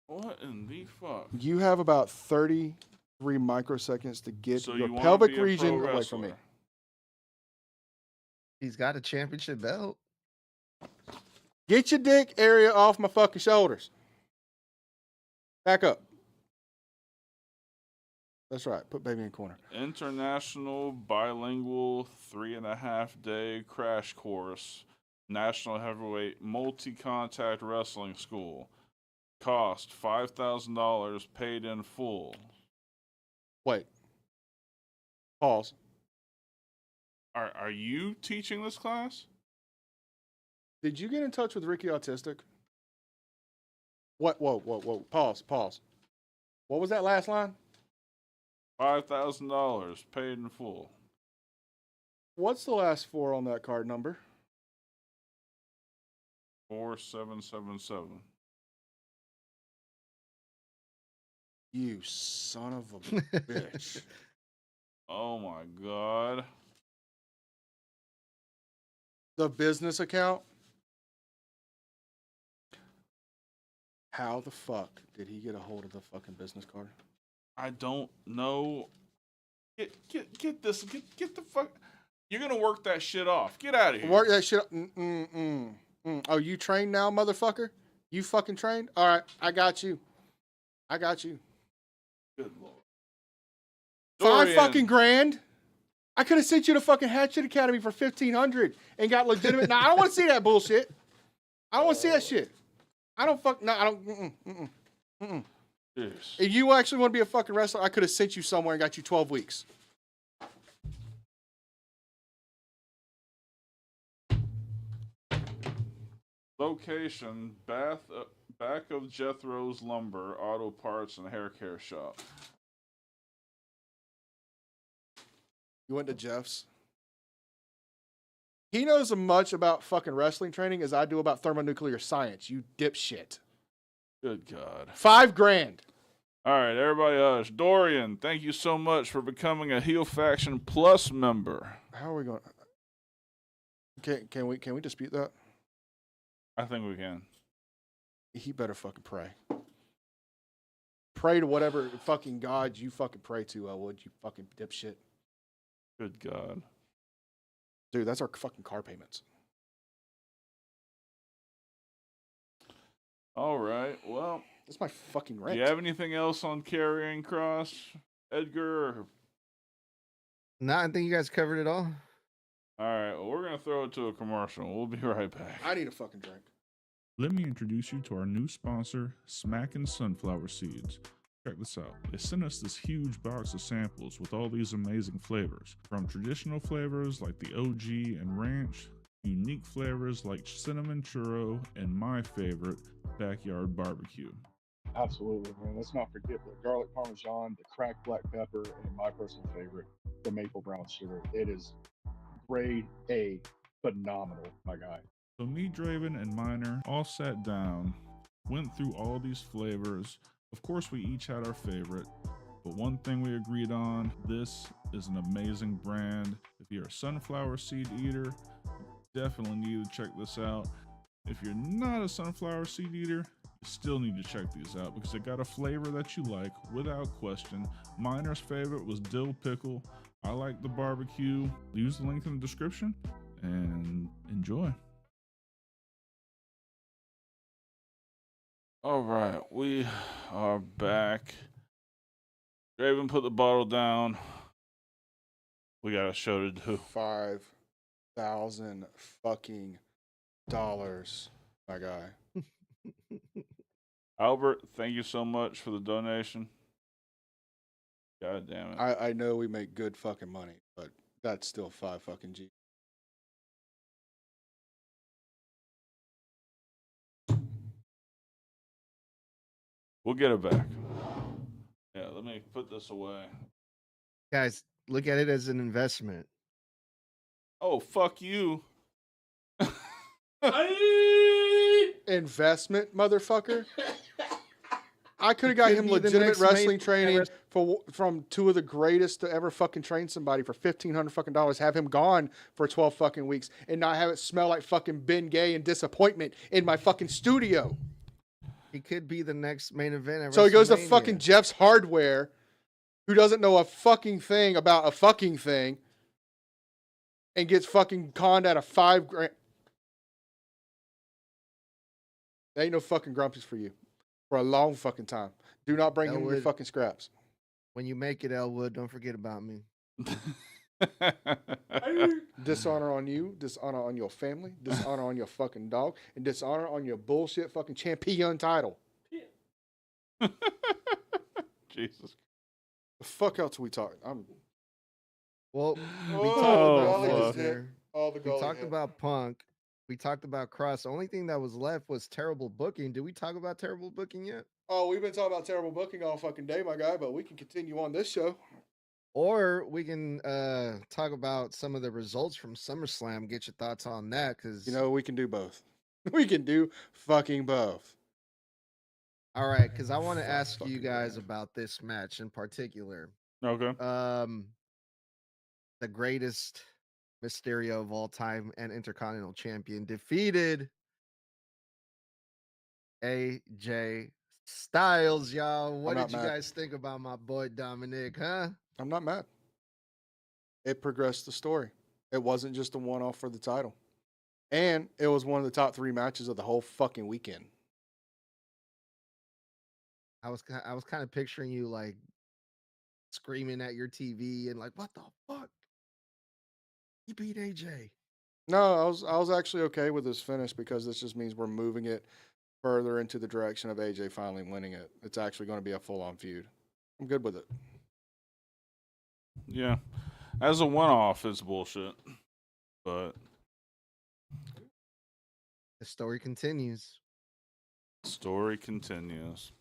What in the fuck? You have about 33 microseconds to get So your you wanna pelvic be a region pro away from me. wrestler? He's got a championship belt. Get your dick area off my fucking shoulders. Back up. That's right. Put baby in the corner. International Bilingual 3.5-day crash course. National Heavyweight Multi-Contact Wrestling School. Cost $5,000, paid in full. Wait. Pause. Are you teaching this class? Did you get in touch with Ricky Autistic? What? Whoa. Pause. What was that last line? $5,000 paid in full. What's the last four on that card number? 4777. You son of a bitch. Oh my god. The business account? How the fuck did he get a hold of the fucking business card? I don't know. Get this. Get the fuck. You're gonna work that shit off. Get out of here. Work that shit. Oh, you trained now, motherfucker? You fucking trained? All right, I got you. Good lord. $5 fucking grand. I could have sent you to fucking Hatchet Academy for $1,500 and got legitimate. Nah, I don't want to see that bullshit. I don't want to see that shit. I don't fuck. No, I don't. Jeez. If you actually want to be a fucking wrestler, I could have sent you somewhere and got you 12 weeks. Location: back of Jethro's Lumber, Auto Parts and Hair Care Shop. You went to Jeff's. He knows as much about fucking wrestling training as I do about thermonuclear science. You dipshit. Good God. $5 grand. All right, everybody hush. Dorian, thank you so much for becoming a Heel Faction Plus member. How are we going? Can we dispute that? I think we can. He better fucking pray. Pray to whatever fucking god you fucking pray to, Elwood, you fucking dipshit. Good God. Dude, that's our fucking car payments. All right, well. That's my fucking rent. Do you have anything else on Karrion Kross, Edgar? Or... No, I think you guys covered it all. All right, well, we're going to throw it to a commercial. We'll be right back. I need a fucking drink. Let me introduce you to our new sponsor, Smackin' Sunflower Seeds. Check this out. They sent us this huge box of samples with all these amazing flavors. From traditional flavors like the OG and ranch, unique flavors like cinnamon churro, and my favorite, backyard barbecue. Absolutely, man. Let's not forget the garlic parmesan, the cracked black pepper, and my personal favorite, the maple brown sugar. It is grade A, phenomenal, my guy. So me, Draven, and Miner all sat down, went through all these flavors. Of course, we each had our favorite, but one thing we agreed on, this is an amazing brand. If you're a sunflower seed eater, you definitely need to check this out. If you're not a sunflower seed eater, you still need to check these out because they got a flavor that you like without question. Miner's favorite was dill pickle. I like the barbecue. Use the link in the description and enjoy. All right, we are back. Draven, put the bottle down. We got a show to do. $5,000 fucking dollars, my guy. Albert, thank you so much for the donation. God damn it. I know we make good fucking money, but that's still 5 fucking G. We'll get it back. Yeah, let me put this away. Guys, look at it as an investment. Oh, fuck you. Investment, motherfucker. I could have got could him be the legitimate next wrestling main training event. from two of the greatest to ever fucking train somebody for $1,500 fucking dollars. Have him gone for 12 fucking weeks and not have it smell like fucking Ben Gay and disappointment in my fucking studio. He could be the next main event. At So he goes to WrestleMania. fucking Jeff's Hardware, who doesn't know a fucking thing about a fucking thing, and gets fucking conned out of $5 grand. There ain't no fucking grumpies for you for a long fucking time. Do not bring him your Elwood. fucking scraps. When you make it, Elwood, don't forget about me. Dishonor on you, dishonor on your family, dishonor on your fucking dog, and dishonor on your bullshit fucking champion title. Jesus. The fuck else we talk? Well, we Oh, talked the about gully just hit. Lesnar. Oh, the We gully talked hit. about Punk. We talked about Cross. The only thing that was left was terrible booking. Did we talk about terrible booking yet? Oh, we've been talking about terrible booking all fucking day, my guy. But we can continue on this show. Or we can talk about some of the results from SummerSlam. Get your thoughts on that, because You know, we can do both. We can do fucking both. all right, because I want to Fuck ask you fucking guys brand. about this match in particular. Okay. The greatest Mysterio of all time and Intercontinental Champion defeated AJ Styles, y'all. What not did you mad. guys think about my boy Dominic, huh? I'm not mad. It progressed the story. It wasn't just a one-off for the title, and it was one of the top 3 matches of the whole fucking weekend. I was kind of picturing you like screaming at your TV and like, what the fuck? You beat AJ. No, I was actually okay with this finish because this just means we're moving it further into the direction of AJ finally winning it. It's actually going to be a full-on feud. I'm good with it. Yeah. As a one-off, it's bullshit. But The story continues. story continues.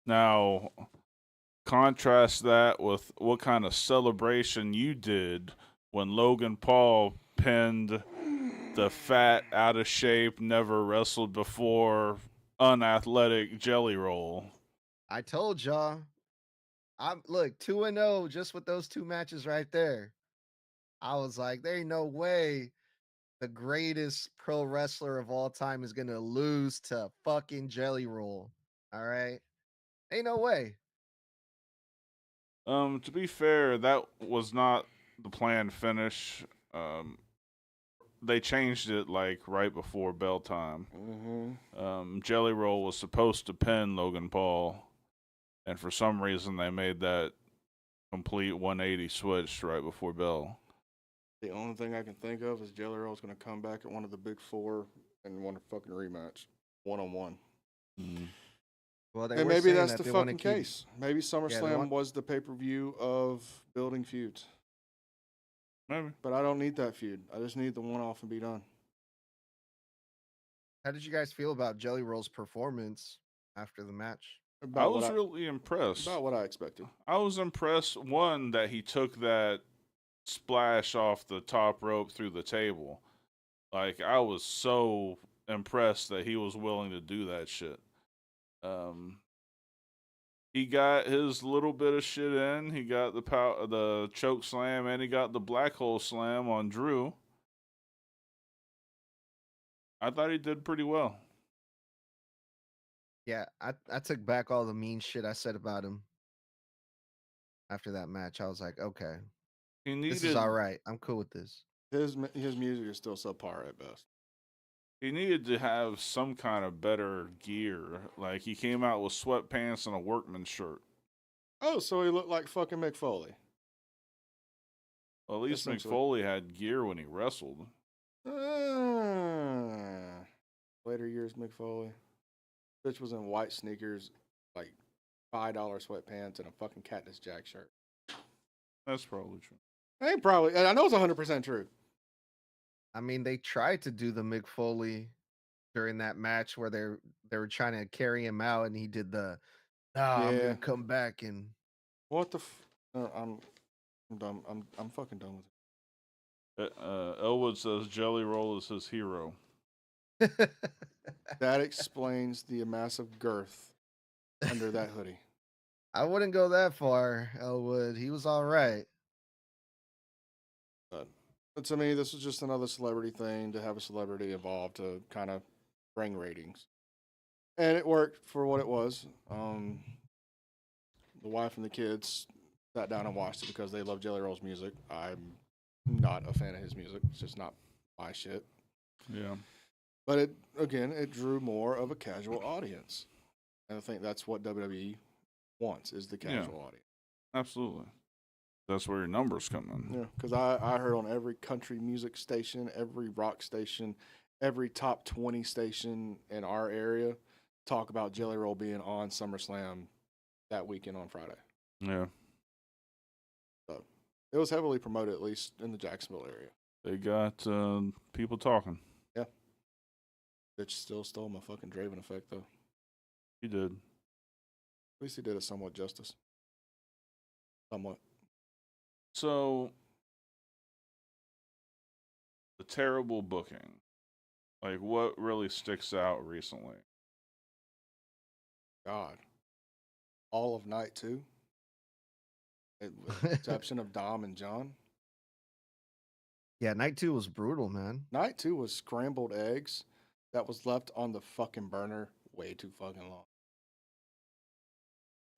Now, contrast that with what kind of celebration you did when Logan Paul pinned the fat, out of shape, never wrestled before, unathletic Jelly Roll. I told y'all. I'm look 2-0 just with those 2 matches right there. I was like, there ain't no way the greatest pro wrestler of all time is gonna lose to fucking Jelly Roll. All right, ain't no way. To be fair, that was not the planned finish. Um, they changed it like right before bell time. Jelly Roll was supposed to pin Logan Paul, and for some reason they made that complete 180 switch right before bell. The only thing I can think of is Jelly Roll's going to come back at one of the big 4 and want a fucking rematch, 1-on-1. Well, they And were maybe saying that's that the they want to fucking keep. case. Maybe SummerSlam was the pay-per-view of building feuds. Maybe. But I don't need that feud. I just need the one-off and be done. How did you guys feel about Jelly Roll's performance after the match? I was really impressed. About what I expected. I was impressed, one, that he took that splash off the top rope through the table. Like, I was so impressed that he was willing to do that shit. He got his little bit of shit in. He got the choke slam, and he got the black hole slam on Drew. I thought he did pretty well. Yeah, I took back all the mean shit I said about him after that match. I was like, okay, this is all right. I'm cool with this. His music is still subpar at best. He needed to have some kind of better gear. Like, he came out with sweatpants and a workman's shirt. Oh, so he looked like fucking Mick Foley. Well, at least Essentially. McFoley had gear when he wrestled. Later years, Mick Foley. Bitch was in white sneakers, like $5 sweatpants, and a fucking Cactus Jack shirt. That's probably true. Ain't probably. I know it's 100% true. I mean, they tried to do the Mick Foley during that match where they were trying to carry him out, and he did the, I'm Yeah. gonna come back and. What the? I'm done. I'm fucking done with it. Elwood says Jelly Roll is his hero. That explains the massive girth under that hoodie. I wouldn't go that far, Elwood. He was all right. But to me, this was just another celebrity thing to have a celebrity involved to kind of bring ratings, and it worked for what it was. The wife and the kids sat down and watched it because they love Jelly Roll's music. I'm not a fan of his music. It's just not my shit. Yeah. But it drew more of a casual audience. And I think that's what WWE wants, is the casual audience. Absolutely. That's where your numbers come in. Yeah, because I heard on every country music station, every rock station, every top 20 station in our area talk about Jelly Roll being on SummerSlam that weekend on Friday. Yeah. So it was heavily promoted, at least in the Jacksonville area. They got people talking. Yeah. Bitch still stole my fucking Draven effect, though. He did. At least he did it somewhat justice. Somewhat. So, the terrible booking. Like, what really sticks out recently? God. All of night 2. With the exception of Dom and John. Yeah, night 2 was brutal, man. Night 2 was scrambled eggs that was left on the fucking burner way too fucking long.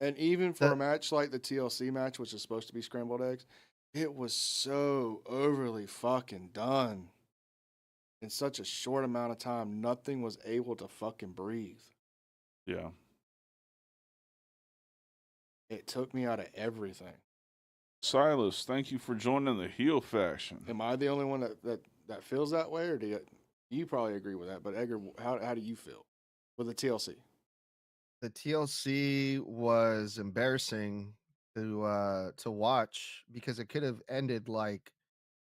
And even for a match like the TLC match, which is supposed to be scrambled eggs, it was so overly fucking done. In such a short amount of time, nothing was able to fucking breathe. Yeah. It took me out of everything. Silas, thank you for joining the heel faction. Am I the only one that feels that way, or do you probably agree with that? But Edgar, how do you feel with the TLC? The TLC was embarrassing to watch because it could have ended like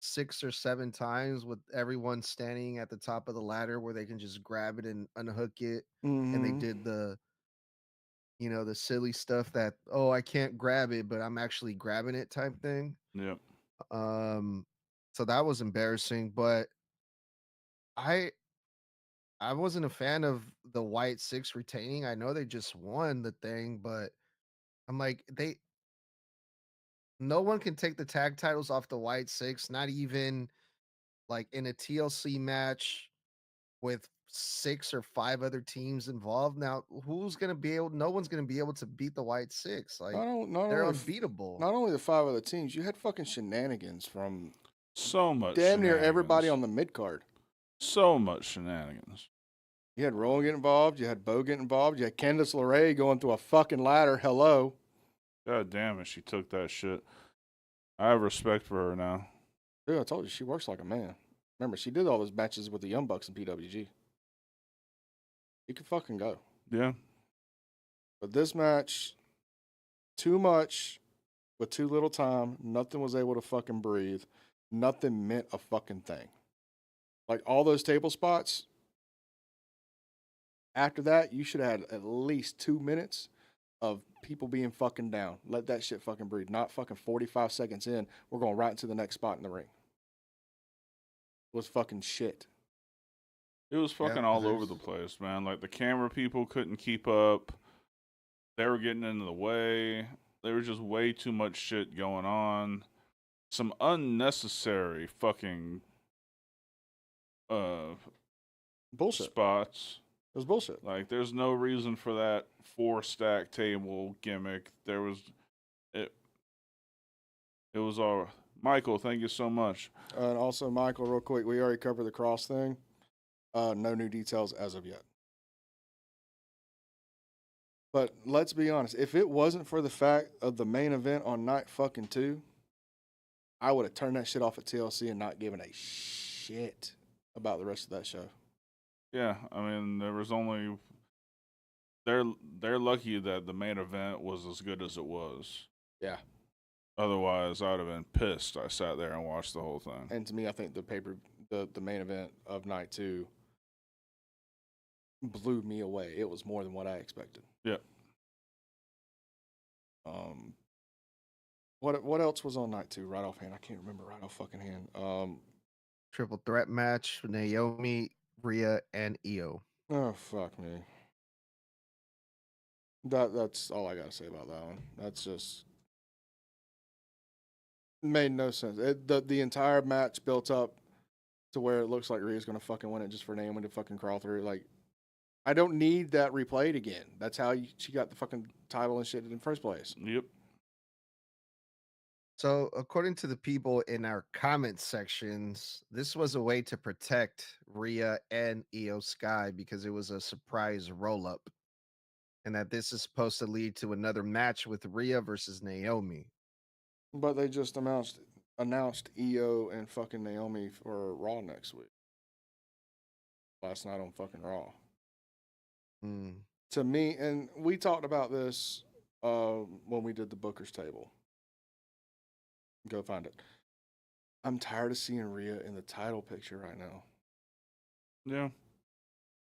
6 or 7 times with everyone standing at the top of the ladder where they can just grab it and unhook it. And they did the silly stuff that, oh, I can't grab it, but I'm actually grabbing it type thing. Yep. So that was embarrassing, but I wasn't a fan of the White Six retaining. I know they just won the thing, but I'm like, no one can take the tag titles off the White Six, not even like in a TLC match with 6 or 5 other teams involved. Now, who's gonna be able? No one's gonna be able to beat the White Six. Like they're unbeatable. Not only the 5 other teams, you had fucking shenanigans from So much damn near everybody shenanigans. on the mid card. So much shenanigans. You had Rowan get involved. You had Bo get involved. You had Candice LeRae going through a fucking ladder. Hello. God damn it, she took that shit. I have respect for her now. Dude, I told you, she works like a man. Remember, she did all those matches with the Young Bucks in PWG. You can fucking go. Yeah. But this match, too much with too little time. Nothing was able to fucking breathe. Nothing meant a fucking thing. Like all those table spots, after that, you should have had at least 2 minutes of people being fucking down. Let that shit fucking breathe. Not fucking 45 seconds in, we're going right into the next spot in the ring. It was fucking shit. It was fucking all over the place, man. Like the camera people couldn't keep up. They were getting into the way. There was just way too much shit going on. Some unnecessary fucking bullshit spots. It was bullshit. Like there's no reason for that 4-stack table gimmick. It was all Michael, thank you so much. And also, Michael, real quick, we already covered the Kross thing. No new details as of yet. But let's be honest, if it wasn't for the fact of the main event on night fucking 2, I would have turned that shit off at TLC and not given a shit about the rest of that show. Yeah, I mean, there was only they're lucky that the main event was as good as it was. Yeah. Otherwise, I'd have been pissed. I sat there and watched the whole thing. And to me, I think the main event of night 2 blew me away. It was more than what I expected. Yeah. What else was on night 2? Right offhand, I can't remember right off fucking hand. Triple threat match with Naomi, Rhea, and Io. Oh fuck me. That's all I gotta say about that one. That's just made no sense. The entire match built up to where it looks like Rhea's gonna fucking win it just for Naomi to fucking crawl through. Like, I don't need that replayed again. That's how she got the fucking title and shit in the first place. Yep. So, according to the people in our comment sections, this was a way to protect Rhea and Io Sky because it was a surprise roll up. And that this is supposed to lead to another match with Rhea versus Naomi. But they just announced Io and fucking Naomi for Raw next week. Last night on fucking Raw. To me, and we talked about this when we did the Booker's table. Go find it. I'm tired of seeing Rhea in the title picture right now. Yeah.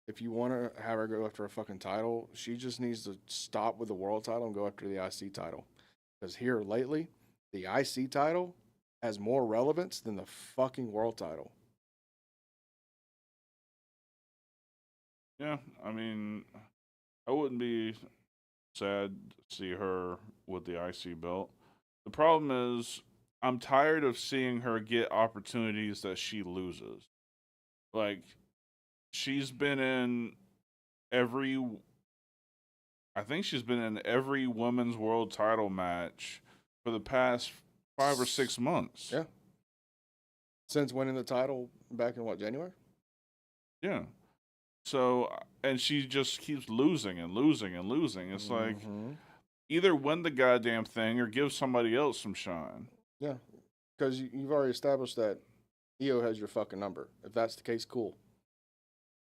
If you want to have her go after a fucking title, she just needs to stop with the world title and go after the IC title. Because here lately, the IC title has more relevance than the fucking world title. Yeah. I mean, I wouldn't be sad to see her with the IC belt. The problem is, I'm tired of seeing her get opportunities that she loses. Like, she's been in every. I think she's been in every women's world title match for the past 5 or 6 months. Yeah. Since winning the title back in what, January? Yeah. So, and she just keeps losing and losing and losing. It's like, either win the goddamn thing or give somebody else some shine. Yeah. Because you've already established that Io has your fucking number. If that's the case, cool.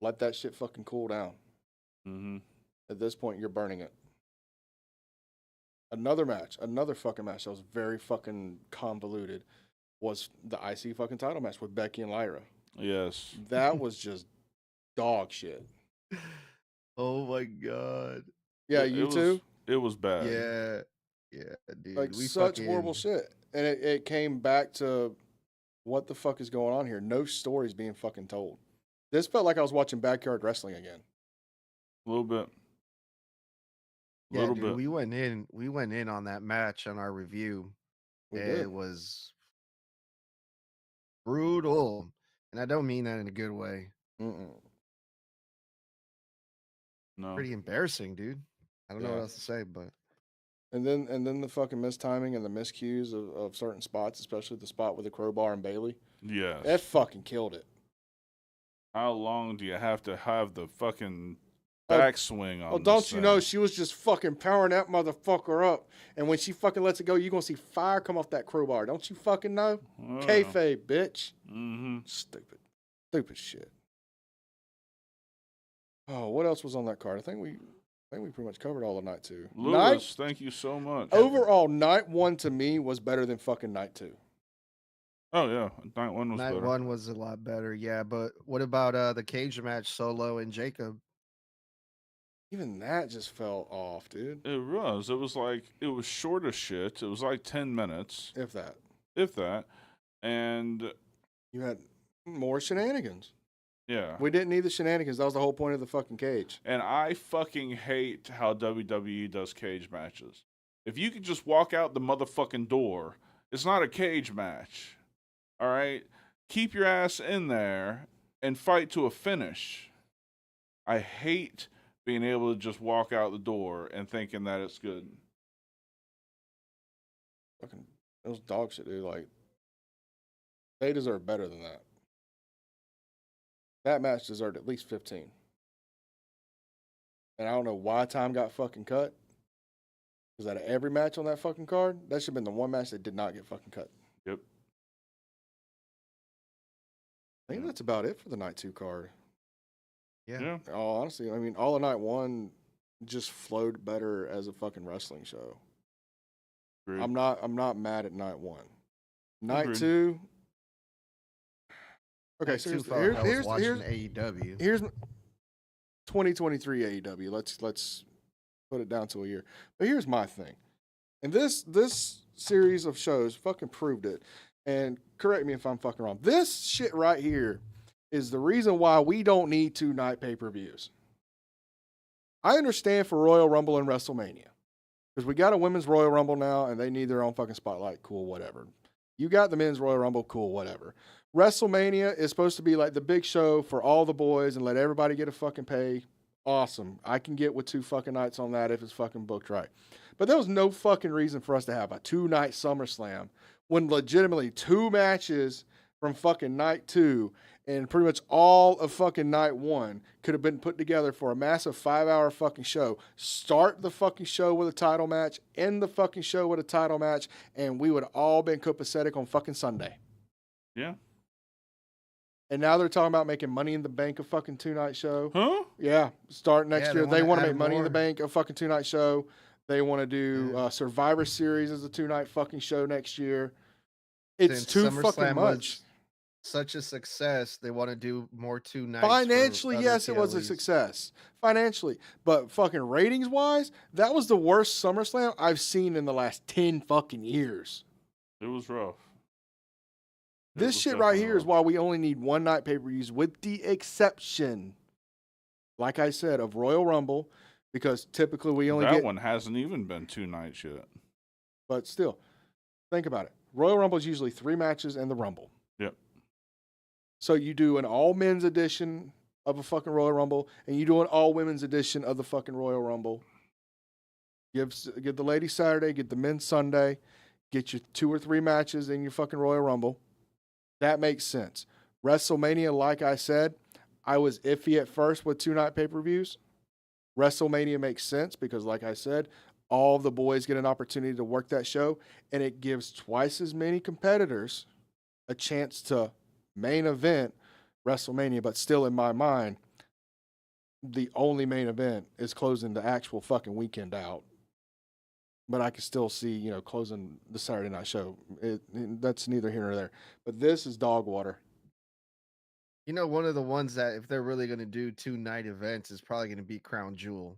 Let that shit fucking cool down. Mm-hmm. At this point, you're burning it. Another fucking match that was very fucking convoluted was the IC fucking title match with Becky and Lyra. Yes. That was just dog shit. Oh my god. Yeah, It you was, too? It was bad. Yeah, dude. Like, such horrible shit. And it came back to what the fuck is going on here? No stories being fucking told. This felt like I was watching backyard wrestling again. A little bit. Yeah, dude, we went in on that match on our review. It was brutal. And I don't mean that in a good way. No. Pretty embarrassing, dude. I don't know what else to say, but And then the fucking mistiming and the miscues of certain spots, especially the spot with the crowbar and Bailey. Yes. That fucking killed it. How long do you have to have the fucking backswing on? Oh, don't you know she was just fucking powering that motherfucker up, and when she fucking lets it go, you're gonna see fire come off that crowbar. Don't you fucking know? Kayfabe, bitch. Mm-hmm. Stupid shit. Oh, what else was on that card? I think we pretty much covered all of night 2. Lewis, thank you so much. Overall, night 1 to me was better than fucking night 2. Oh yeah, night 1 was better. night 1 was a lot better. Yeah, but what about the cage match, Solo and Jacob? Even that just fell off, dude. It was. It was like, it was short as shit. It was like 10 minutes. If that. And you had more shenanigans. Yeah. We didn't need the shenanigans. That was the whole point of the fucking cage. And I fucking hate how WWE does cage matches. If you could just walk out the motherfucking door, it's not a cage match. All right? Keep your ass in there and fight to a finish. I hate being able to just walk out the door and thinking that it's good. Fucking, it was dog shit, dude. Like, they deserve better than that. That match deserved at least 15. And I don't know why time got fucking cut. Because out of every match on that fucking card, that should have been the one match that did not get fucking cut. Yep. I think that's about it for the night 2 card. Yeah. Oh, honestly, I mean, all of night 1 just flowed better as a fucking wrestling show. Agreed. I'm not mad at night 1. Night Agreed. 2. Okay, Night so 2 felt like I was watching here's AEW. here's 2023 AEW. Let's put it down to a year. But here's my thing. And this series of shows fucking proved it. And correct me if I'm fucking wrong. This shit right here is the reason why we don't need 2 night pay-per-views. I understand for Royal Rumble and WrestleMania. Because we got a women's Royal Rumble now and they need their own fucking spotlight. Cool, whatever. You got the men's Royal Rumble, cool, whatever. WrestleMania is supposed to be like the big show for all the boys and let everybody get a fucking pay. Awesome. I can get with 2 fucking nights on that if it's fucking booked right. But there was no fucking reason for us to have a 2-night SummerSlam when legitimately 2 matches from fucking night 2 and pretty much all of fucking night 1 could have been put together for a massive 5-hour fucking show. Start the fucking show with a title match, end the fucking show with a title match, and we would have all been copacetic on fucking Sunday. Yeah. And now they're talking about making Money in the Bank a fucking 2-night show. Huh? Yeah, start next Yeah, year. They wanna want to add make Money in the more. Bank a fucking 2-night show. They want to do Yeah. Survivor Series as a 2-night fucking show next year. It's Since too SummerSlam fucking much. was such a success, they want to do more 2 nights. Financially, for other yes, it was a PLEs. success. Financially. But fucking ratings wise, that was the worst SummerSlam I've seen in the last 10 fucking years. It was rough. It This was shit right definitely here is rough. why we only need 1-night pay-per-views, with the exception, like I said, of Royal Rumble, because typically we only That get. one hasn't even been 2 nights yet. But still, think about it. Royal Rumble is usually 3 matches and the Rumble. Yep. So you do an all men's edition of a fucking Royal Rumble, and you do an all women's edition of the fucking Royal Rumble. Get the ladies Saturday, get the men Sunday, get your 2 or 3 matches in your fucking Royal Rumble. That makes sense. WrestleMania, like I said, I was iffy at first with 2-night pay-per-views. WrestleMania makes sense because, like I said, all the boys get an opportunity to work that show, and it gives twice as many competitors a chance to main event WrestleMania. But still, in my mind, the only main event is closing the actual fucking weekend out. But I can still see, closing the Saturday night show. That's neither here nor there. But this is dog water. One of the ones that if they're really going to do 2-night events is probably going to be Crown Jewel.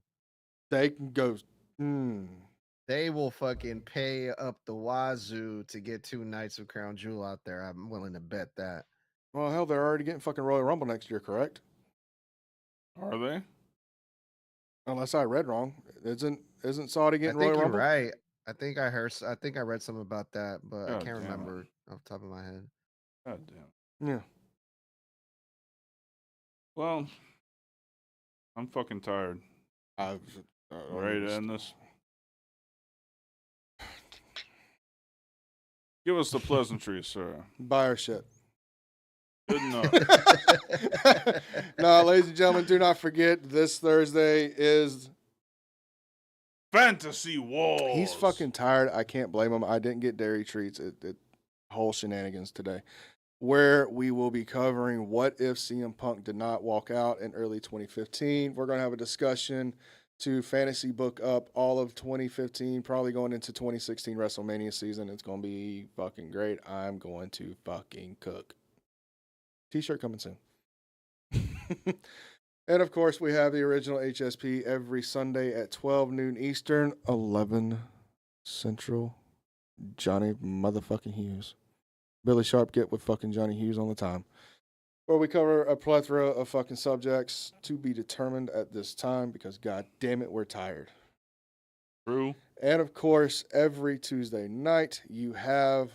They can go. They will fucking pay up the wazoo to get 2 nights of Crown Jewel out there. I'm willing to bet that. Well, hell, they're already getting fucking Royal Rumble next year, correct? Are they? Unless I read wrong. Isn't Saudi I getting think Royal you're Rumble? right. I think I read something about that, but I God can't damn it. remember off the top of my head. God damn. Yeah. Well, I'm fucking tired. Ready to end this? Give us the pleasantries, sir. Buy our shit. Good enough. No, ladies and gentlemen, do not forget this Thursday is. Fantasy Wars. He's fucking tired. I can't blame him. I didn't get dairy treats. Whole shenanigans today, where we will be covering what if CM Punk did not walk out in early 2015. We're going to have a discussion to fantasy book up all of 2015, probably going into 2016 WrestleMania season. It's going to be fucking great. I'm going to fucking cook. T-shirt coming soon. And of course, we have the original HSP every Sunday at 12 noon Eastern, 11 Central. Johnny motherfucking Hughes. Billy Sharp, get with fucking Johnny Hughes on the time. Where we cover a plethora of fucking subjects to be determined at this time because, god damn it, we're tired. True. And of course, every Tuesday night, you have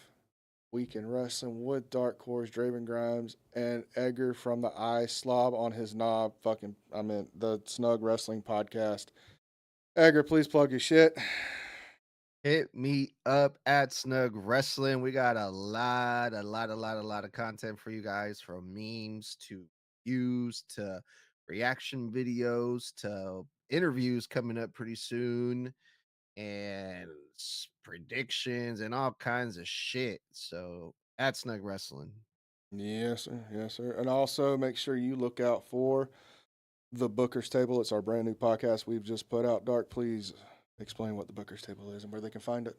Weekend Wrestling with Dark Horse, Draven Grimes, and Edgar from the Eye Slob on his knob. The Snug Wrestling Podcast. Edgar, please plug your shit. Hit me up at Snug Wrestling. We got a lot of content for you guys, from memes to views to reaction videos to interviews coming up pretty soon, and predictions and all kinds of shit. So at Snug Wrestling. Yes, sir. Yes, sir. And also make sure you look out for the Booker's Table. It's our brand new podcast we've just put out. Dark, please explain what the Booker's Table is and where they can find it.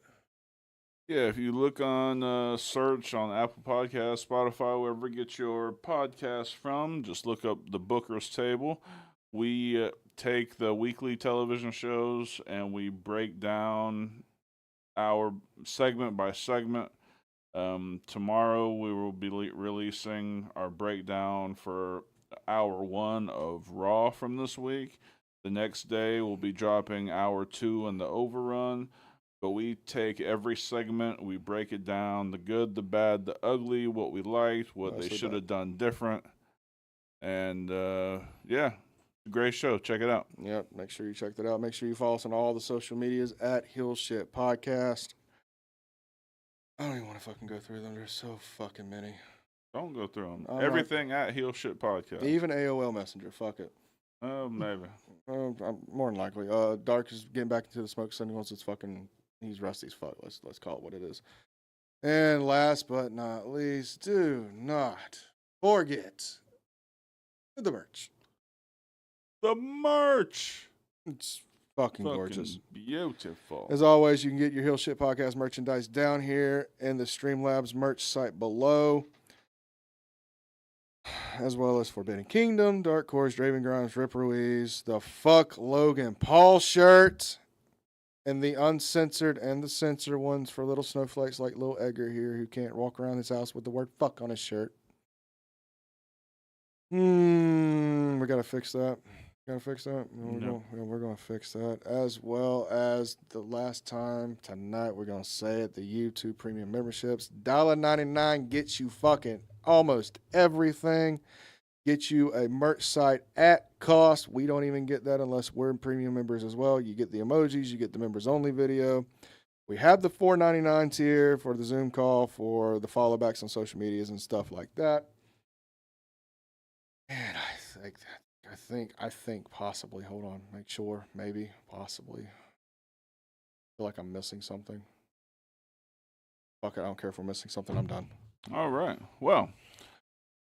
Yeah, if you look on search on Apple Podcasts, Spotify, wherever you get your podcast from, just look up the Booker's Table. We take the weekly television shows and we break down our segment by segment. Tomorrow we will be releasing our breakdown for hour 1 of Raw from this week. The next day we'll be dropping hour 2 in the overrun. But we take every segment, we break it down, the good, the bad, the ugly, what we liked, what Mostly they should bad. have done different. And yeah, great show. Check it out. Yep, make sure you check that out. Make sure you follow us on all the social medias at Heel Shit Podcast. I don't even want to fucking go through them. There's so fucking many. Don't go through them. I'm not- Everything at Heel Shit Podcast. Even AOL Messenger, fuck it. Maybe. More than likely. Dark is getting back into the smoke signals. It's fucking, he's rusty as fuck. Let's call it what it is. And last but not least, do not forget the merch. The merch. It's Fucking gorgeous. Beautiful. As always, you can get your Heel Shit Podcast merchandise down here in the Streamlabs merch site below, as well as Forbidden Kingdom, Dark Horse, Draven Grimes, Rip Ruiz, the Fuck Logan Paul shirt, and the uncensored and the censored ones for little snowflakes like Lil Edgar here who can't walk around his house with the word fuck on his shirt. We gotta fix that. Gotta fix that. We're gonna fix that, as well as the last time tonight. We're gonna say it. The YouTube premium memberships, $1.99 gets you fucking almost everything. Get you a merch site at cost. We don't even get that unless we're premium members as well. You get the emojis. You get the members only video. We have the $4.99 tier for the Zoom call, for the follow backs on social medias and stuff like that. And I think possibly, hold on, make sure, maybe, possibly. I feel like I'm missing something. Fuck it, I don't care if we're missing something, I'm done. All right. Well,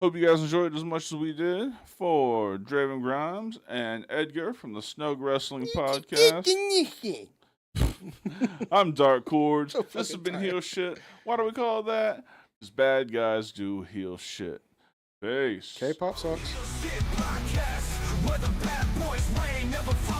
hope you guys enjoyed it as much as we did. For Draven Grimes and Edgar from the Snug Wrestling Podcast, I'm Dark Cordz. This has been Heel Shit. Why do we call it that? Because bad guys do heel shit. Peace. K-pop sucks. Shit podcast, where the bad boys reign, never fall.